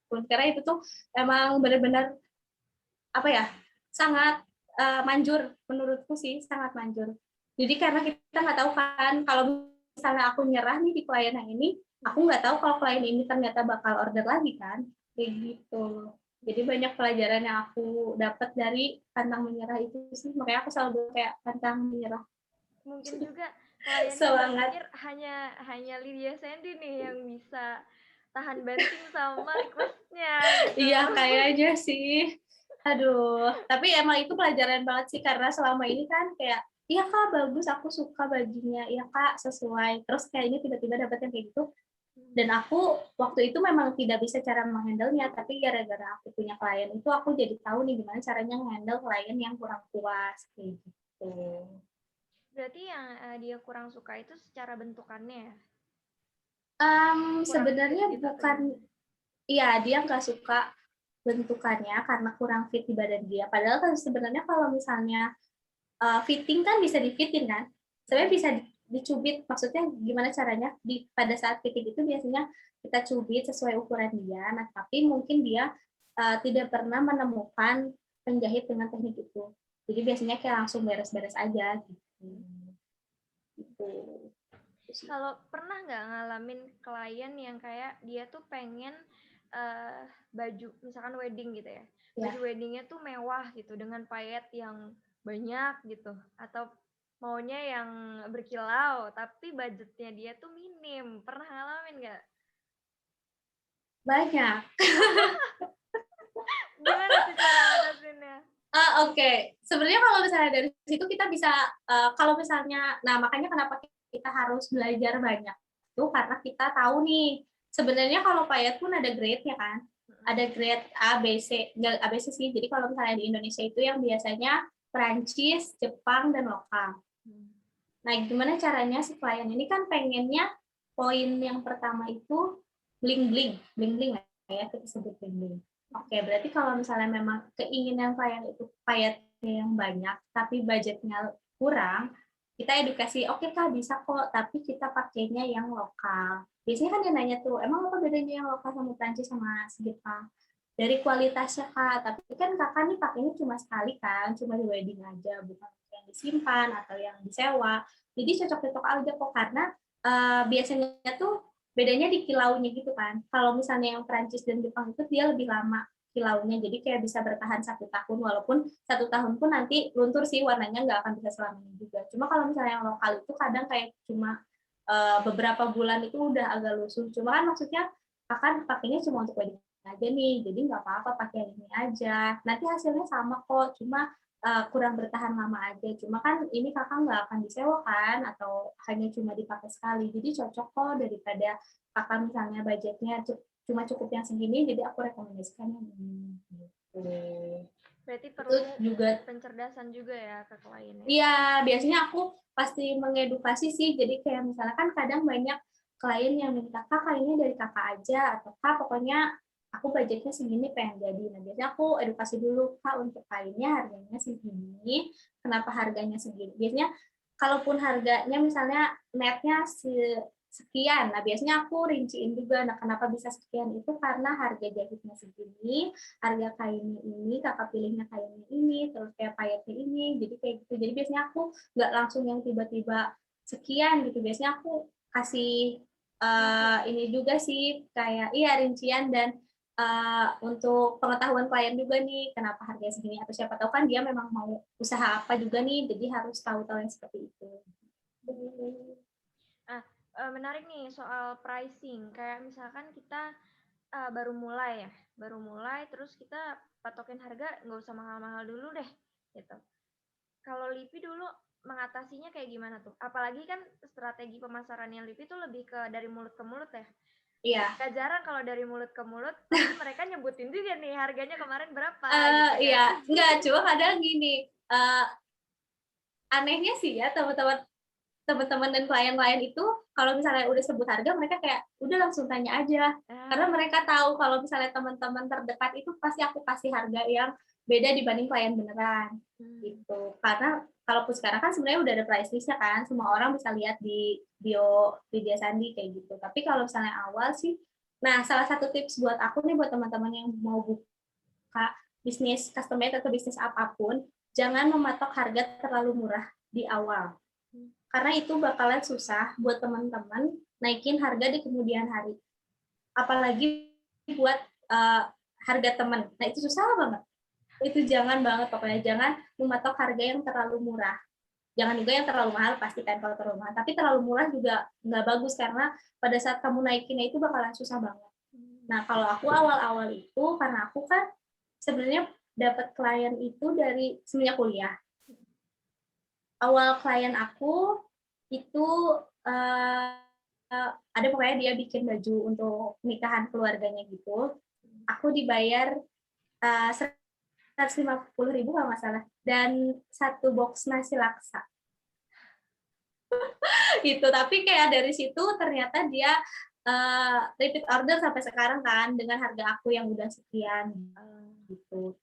pun, karena itu tuh emang benar-benar apa ya, sangat manjur, menurutku sih sangat manjur. Jadi karena kita nggak tahu kan, kalau misalnya aku nyerah nih di klien yang ini, aku nggak tahu kalau klien ini ternyata bakal order lagi kan, kayak gitu. Jadi banyak pelajaran yang aku dapat dari pantang menyerah itu sih, makanya aku selalu kayak pantang menyerah. Mungkin juga kliennya Semangat. berpikir hanya Lydia Sandy nih yang bisa tahan banting sama requestnya gitu. Iya, kayaknya sih. Aduh, tapi emang itu pelajaran banget sih karena selama ini kan kayak, iya kak bagus, aku suka bajunya, iya kak sesuai. Terus kayaknya tiba-tiba dapet yang kayak gitu. Dan aku waktu itu memang tidak bisa cara menghandle-nya, tapi gara-gara aku punya klien itu aku jadi tahu nih gimana caranya menghandle klien yang kurang puas kayak gitu. Berarti yang dia kurang suka itu secara bentukannya ya? Kurang fit Sebenarnya gitu atau bukan, gimana? iya dia nggak suka bentukannya karena kurang fit di badan dia. Padahal kan sebenarnya kalau misalnya fitting kan bisa difitin kan, sebenarnya bisa dicubit. Maksudnya gimana caranya pada saat fitting itu biasanya kita cubit sesuai ukuran dia. Nah tapi mungkin dia tidak pernah menemukan penjahit dengan teknik itu, jadi biasanya kayak langsung beres-beres aja gitu. Kalau pernah nggak ngalamin klien yang kayak dia tuh pengen baju misalkan wedding gitu ya, baju weddingnya tuh mewah gitu dengan payet yang banyak gitu, atau maunya yang berkilau tapi budgetnya dia tuh minim, pernah ngalamin nggak? Banyak. Gimana tuh cara ngatasinnya? Oke. Sebenarnya kalau misalnya dari situ kita bisa, kalau misalnya, nah makanya kenapa kita harus belajar banyak itu karena kita tahu nih sebenarnya kalau payet pun ada grade-nya kan, ada grade A, B, C, nggak A, B, C sih. Jadi kalau misalnya di Indonesia itu yang biasanya Perancis, Jepang, dan lokal. Nah, gimana caranya si klien ini kan pengennya poin yang pertama itu bling-bling, bling-bling ya, kita sebut bling-bling. Oke, berarti kalau misalnya memang keinginan klien itu payetnya yang banyak, tapi budgetnya kurang, kita edukasi, oke kak bisa kok, tapi kita pakainya yang lokal. Biasanya kan dia nanya tuh, emang apa bedanya yang lokal sama Prancis sama Jepang? Dari kualitasnya kak, tapi kan kakak nih pakainya cuma sekali kan, cuma di wedding aja, bukan yang disimpan atau yang disewa. Jadi cocok-cocok aja kok karena biasanya tuh bedanya di kilaunya gitu kan. Kalau misalnya yang Prancis dan Jepang itu dia lebih lama kilaunya, jadi kayak bisa bertahan 1 tahun, walaupun 1 tahun pun nanti luntur sih warnanya, nggak akan bisa selamanya juga. Cuma kalau misalnya yang lokal itu kadang kayak cuma beberapa bulan itu udah agak lusuh. Cuma kan maksudnya akan pakainya cuma untuk wedding aja nih, jadi nggak apa-apa pakai ini aja. Nanti hasilnya sama kok, cuma kurang bertahan lama aja. Cuma kan ini kakak nggak akan disewa kan, atau hanya cuma dipakai sekali. Jadi cocok kok daripada kakak misalnya budgetnya cuma cukup yang segini, jadi aku rekomendasikan yang ini. Gitu. Berarti Itu perlu juga pencerdasan juga ya ke kliennya. iya, biasanya aku pasti mengedukasi sih. Jadi kayak misalnya kan kadang banyak klien yang minta kak kayaknya dari kakak aja, atau kak pokoknya aku budgetnya segini pengen jadi. Nah biasanya aku edukasi dulu, kak untuk kainnya harganya segini, kenapa harganya segini. Biasanya kalaupun harganya misalnya netnya sekian, nah biasanya aku rinciin juga, nah kenapa bisa sekian itu karena harga jahitnya segini, harga kainnya ini, kakak pilihnya kainnya ini, terus kayak payetnya ini, jadi kayak gitu. Jadi biasanya aku nggak langsung yang tiba-tiba sekian gitu, biasanya aku kasih ini juga sih, kayak iya rincian dan untuk pengetahuan klien juga nih, kenapa harganya segini, atau siapa tahu kan dia memang mau usaha apa juga nih, jadi harus tahu-tahu yang seperti itu. Menarik nih soal pricing, kayak misalkan kita baru mulai terus kita patokin harga nggak usah mahal-mahal dulu deh gitu. Kalau Lipi dulu mengatasinya kayak gimana tuh? Apalagi kan strategi pemasarannya Lipi tuh lebih ke dari mulut ke mulut ya. Iya. Gak jarang kalau dari mulut ke mulut pasti mereka nyebutin juga nih harganya kemarin berapa gitu kan. Iya, enggak, cuma kadang gini, anehnya sih ya teman-teman dan klien-klien itu kalau misalnya udah sebut harga mereka kayak udah langsung tanya aja, karena mereka tahu kalau misalnya teman-teman terdekat itu pasti aku kasih harga yang beda dibanding klien beneran gitu. Karena kalaupun sekarang kan sebenarnya udah ada price list-nya kan, semua orang bisa lihat di bio Lydia Sandy kayak gitu. Tapi kalau misalnya awal sih, nah salah satu tips buat aku nih buat teman-teman yang mau buka bisnis custom made atau bisnis apapun, jangan mematok harga terlalu murah di awal. Karena itu bakalan susah buat teman-teman naikin harga di kemudian hari. Apalagi buat harga teman. Nah, itu susah banget. Itu jangan banget pokoknya, jangan mematok harga yang terlalu murah. Jangan juga yang terlalu mahal, pasti kan kalau terlalu mahal. Tapi terlalu murah juga nggak bagus, karena pada saat kamu naikinnya itu bakalan susah banget. Nah, kalau aku awal-awal itu, karena aku kan sebenarnya dapat klien itu dari semenjak kuliah. Awal klien aku itu ada pokoknya dia bikin baju untuk nikahan keluarganya gitu. Aku dibayar 150.000 kalau nggak salah, dan 1 box nasi laksa. Gitu, tapi kayak dari situ ternyata dia repeat order sampai sekarang kan, dengan harga aku yang udah sekian gitu.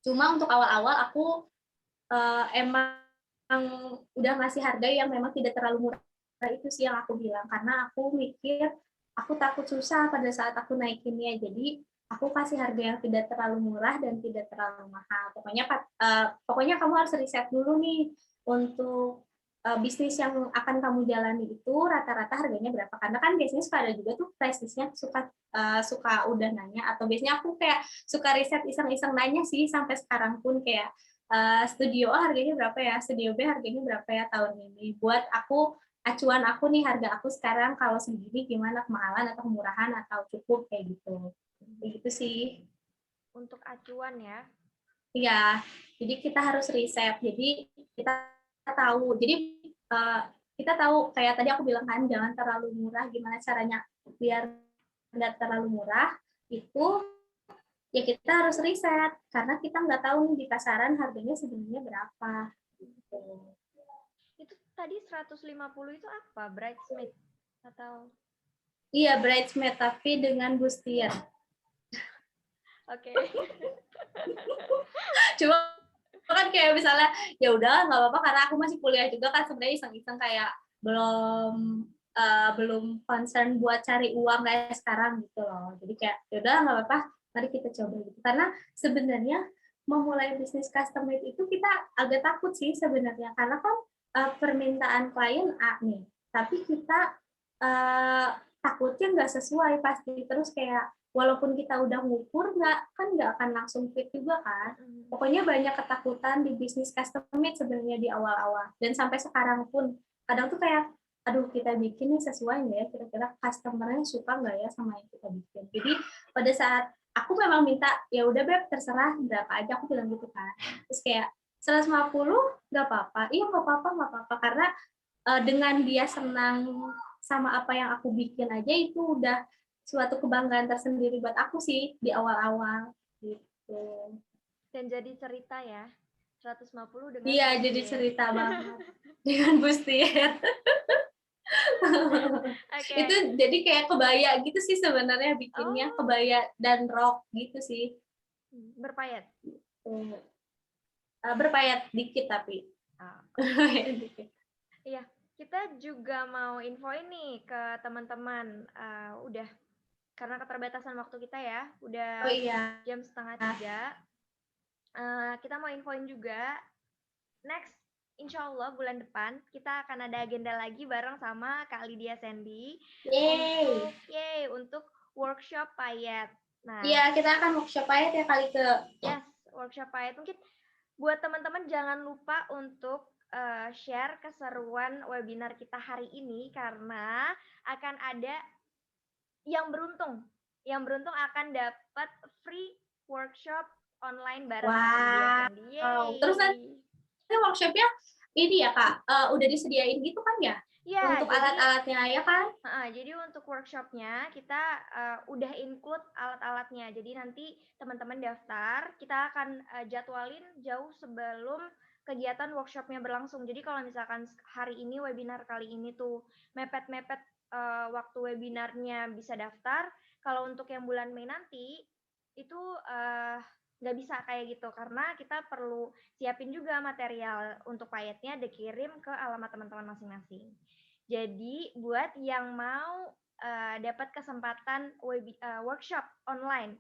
Cuma untuk awal-awal aku emang udah ngasih harga yang memang tidak terlalu murah, itu sih yang aku bilang, karena aku mikir aku takut susah pada saat aku naikinnya, jadi aku kasih harga yang tidak terlalu murah dan tidak terlalu mahal. Pokoknya kamu harus riset dulu nih untuk bisnis yang akan kamu jalani itu rata-rata harganya berapa, karena kan biasanya suka ada juga tuh flash listnya suka udah nanya, atau biasanya aku kayak suka riset iseng-iseng nanya sih sampai sekarang pun, kayak studio A harganya berapa ya, studio B harganya berapa ya tahun ini, buat aku acuan aku nih, harga aku sekarang kalau sendiri gimana, kemahalan atau kemurahan atau cukup, kayak gitu sih. Untuk acuan ya. Iya, jadi kita harus riset, jadi kita tahu, jadi kita tahu, kayak tadi aku bilang kan, jangan terlalu murah, gimana caranya biar nggak terlalu murah, itu ya kita harus riset, karena kita nggak tahu nih di pasaran harganya sebenarnya berapa. Gitu. Itu tadi 150 itu apa? Bridesmaid atau? Iya, bridesmaid tapi dengan bustier. Oke. Cuma kan kayak misalnya ya udah nggak apa-apa, karena aku masih kuliah juga kan, sebenarnya iseng-iseng, kayak belum concern buat cari uang kayak sekarang gitu loh. Jadi kayak ya udah nggak apa-apa, mari kita coba gitu. Karena sebenarnya memulai bisnis custom made itu kita agak takut sih sebenarnya, karena kan permintaan klien A nih, tapi kita takutnya nggak sesuai pasti, terus kayak walaupun kita udah ngukur nggak akan langsung fit juga kan. Pokoknya banyak ketakutan di bisnis custom made sebenarnya di awal-awal, dan sampai sekarang pun kadang tuh kayak aduh, kita bikin nih sesuai nggak ya, kira-kira customer-nya suka nggak ya sama yang kita bikin. Jadi pada saat aku memang minta ya udah Beb, terserah berapa aja, aku bilang gitu kan, terus kayak 150 nggak apa-apa, iya nggak apa-apa, karena dengan dia senang sama apa yang aku bikin aja, itu udah suatu kebanggaan tersendiri buat aku sih di awal-awal gitu. Dan jadi cerita ya, 150 dengan Iya, bustier. jadi cerita banget dengan bustier. Okay. Itu jadi kayak kebaya gitu sih sebenarnya bikinnya, kebaya dan rok gitu sih. Berpayet? Berpayet dikit tapi. Iya, kita juga mau info ini ke teman-teman. Udah, karena keterbatasan waktu kita ya, udah jam 2:30. Kita mau infoin juga, next, insya Allah bulan depan kita akan ada agenda lagi bareng sama Kak Lydia Sandy untuk workshop payet. Nah, iya, kita akan workshop payet ya kali ke. Yes, workshop payet. Mungkin buat teman-teman jangan lupa untuk share keseruan webinar kita hari ini, karena akan ada yang beruntung akan dapat free workshop online bareng Kak Lydia Sandy. Terus nanti workshopnya ini ya Kak, udah disediain gitu kan ya? Ya, untuk alat-alatnya ya kan? Jadi untuk workshopnya kita udah include alat-alatnya. Jadi nanti teman-teman daftar, kita akan jadwalin jauh sebelum kegiatan workshopnya berlangsung. Jadi kalau misalkan hari ini webinar kali ini tuh mepet-mepet waktu webinarnya bisa daftar. Kalau untuk yang bulan Mei nanti itu nggak bisa kayak gitu, karena kita perlu siapin juga material untuk payetnya dikirim ke alamat teman-teman masing-masing. Jadi buat yang mau dapat kesempatan workshop online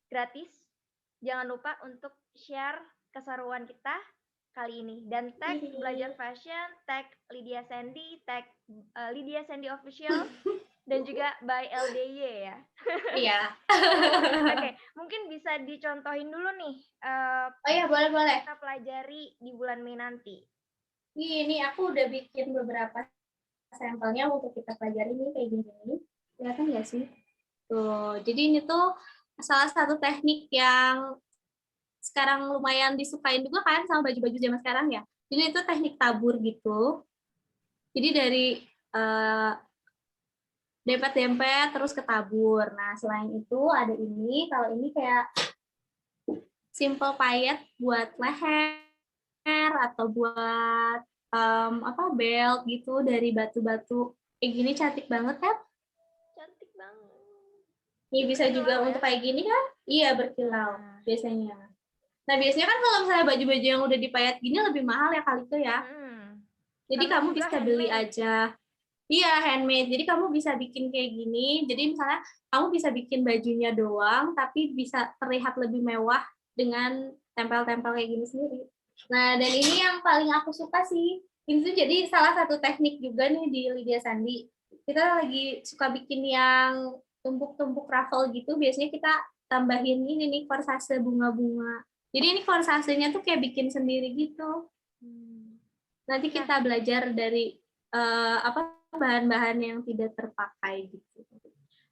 gratis, jangan lupa untuk share keseruan kita kali ini. Dan tag Ih. Belajar Fashion, tag Lydia Sandy, tag Lydia Sandy Official, dan juga by LDY ya. Iya. Oke, mungkin bisa dicontohin dulu nih Oh iya, boleh. kita pelajari di bulan Mei nanti. Ini aku udah bikin beberapa sampelnya untuk kita pelajari nih kayak gini. Kelihatan nggak sih? Tuh, jadi ini tuh salah satu teknik yang sekarang lumayan disukain juga kan sama baju-baju zaman sekarang ya. Jadi itu teknik tabur gitu. Jadi dari dempet-dempet terus ketabur. Nah, selain itu ada ini, kalau ini kayak simple payet buat leher atau buat belt gitu dari batu-batu. Kayak gini cantik banget kan? Cantik banget. Ini bisa juga Berkilau untuk ya? kayak gini kan? Iya, berkilau Nah. biasanya. Nah, biasanya kan kalau misalnya baju-baju yang udah dipayat gini lebih mahal ya kali itu ya. Jadi Karena kamu juga bisa beli handmade. aja. Iya, handmade. Jadi kamu bisa bikin kayak gini. Jadi misalnya kamu bisa bikin bajunya doang, tapi bisa terlihat lebih mewah dengan tempel-tempel kayak gini sendiri. Nah, dan ini yang paling aku suka sih. Ini tuh jadi salah satu teknik juga nih di Lydia Sandi. Kita lagi suka bikin yang tumpuk-tumpuk ruffle gitu. Biasanya kita tambahin ini nih korsase bunga-bunga. Jadi ini korsasenya tuh kayak bikin sendiri gitu. Nanti kita belajar dari bahan-bahan yang tidak terpakai gitu.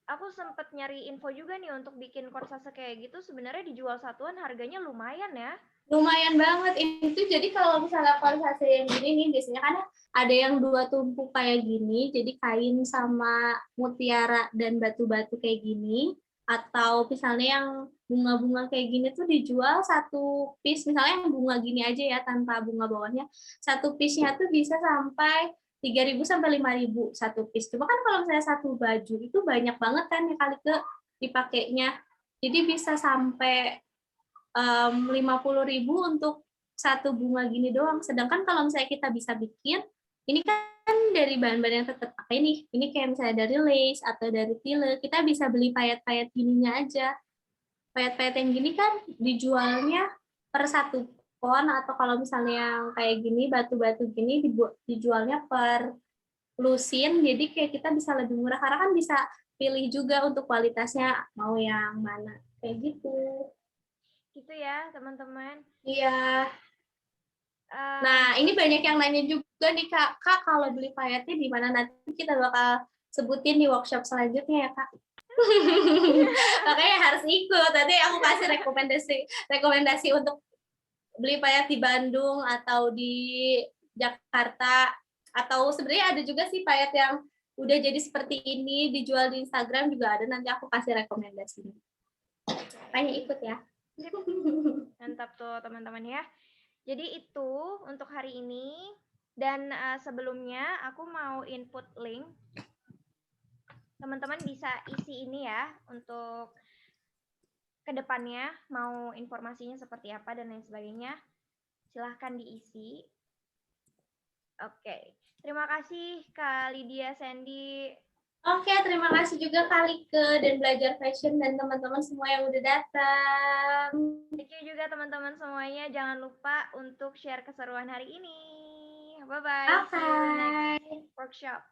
Aku sempet nyari info juga nih untuk bikin korsase kayak gitu, sebenarnya dijual satuan harganya lumayan ya. Lumayan banget itu. Jadi kalau misalnya korsase yang gini nih, biasanya kan ada yang 2 tumpuk kayak gini, jadi kain sama mutiara dan batu-batu kayak gini, atau misalnya yang bunga-bunga kayak gini tuh dijual satu piece, misalnya yang bunga gini aja ya tanpa bunga bawahnya, satu piece-nya tuh bisa sampai 3.000 sampai 5.000 satu piece. Cuma kan kalau misalnya satu baju itu banyak banget kan ya kali ke dipakainya. Jadi bisa sampai 50.000 untuk satu bunga gini doang. Sedangkan kalau misalnya kita bisa bikin, ini kan dari bahan-bahan yang tetap pakai nih. Ini kayak misalnya dari lace atau dari tile, kita bisa beli payet-payet gininya aja. Payet-payet yang gini kan dijualnya per satu pon, atau kalau misalnya yang kayak gini, batu-batu gini dijualnya per lusin, jadi kayak kita bisa lebih murah, karena kan bisa pilih juga untuk kualitasnya mau yang mana. Kayak gitu. Gitu ya, teman-teman. Iya. Nah, ini banyak yang nanya juga nih, Kak. Kak, kalau beli payetnya di mana? Nanti kita bakal sebutin di workshop selanjutnya ya, Kak. Makanya harus ikut. Nanti aku kasih rekomendasi untuk beli payet di Bandung atau di Jakarta. Atau sebenarnya ada juga sih payet yang udah jadi seperti ini, dijual di Instagram juga ada. Nanti aku kasih rekomendasinya. Makanya ikut ya. Mantap tuh teman-teman ya. Jadi itu untuk hari ini. Dan sebelumnya aku mau input link. Teman-teman bisa isi ini ya untuk kedepannya mau informasinya seperti apa dan lain sebagainya. Silahkan diisi. Oke. Terima kasih Kak Lydia Sandy. Oke, terima kasih juga Kak Like dan Belajar Fashion dan teman-teman semua yang udah datang. Thank you juga teman-teman semuanya. Jangan lupa untuk share keseruan hari ini. Bye-bye. See you next workshop.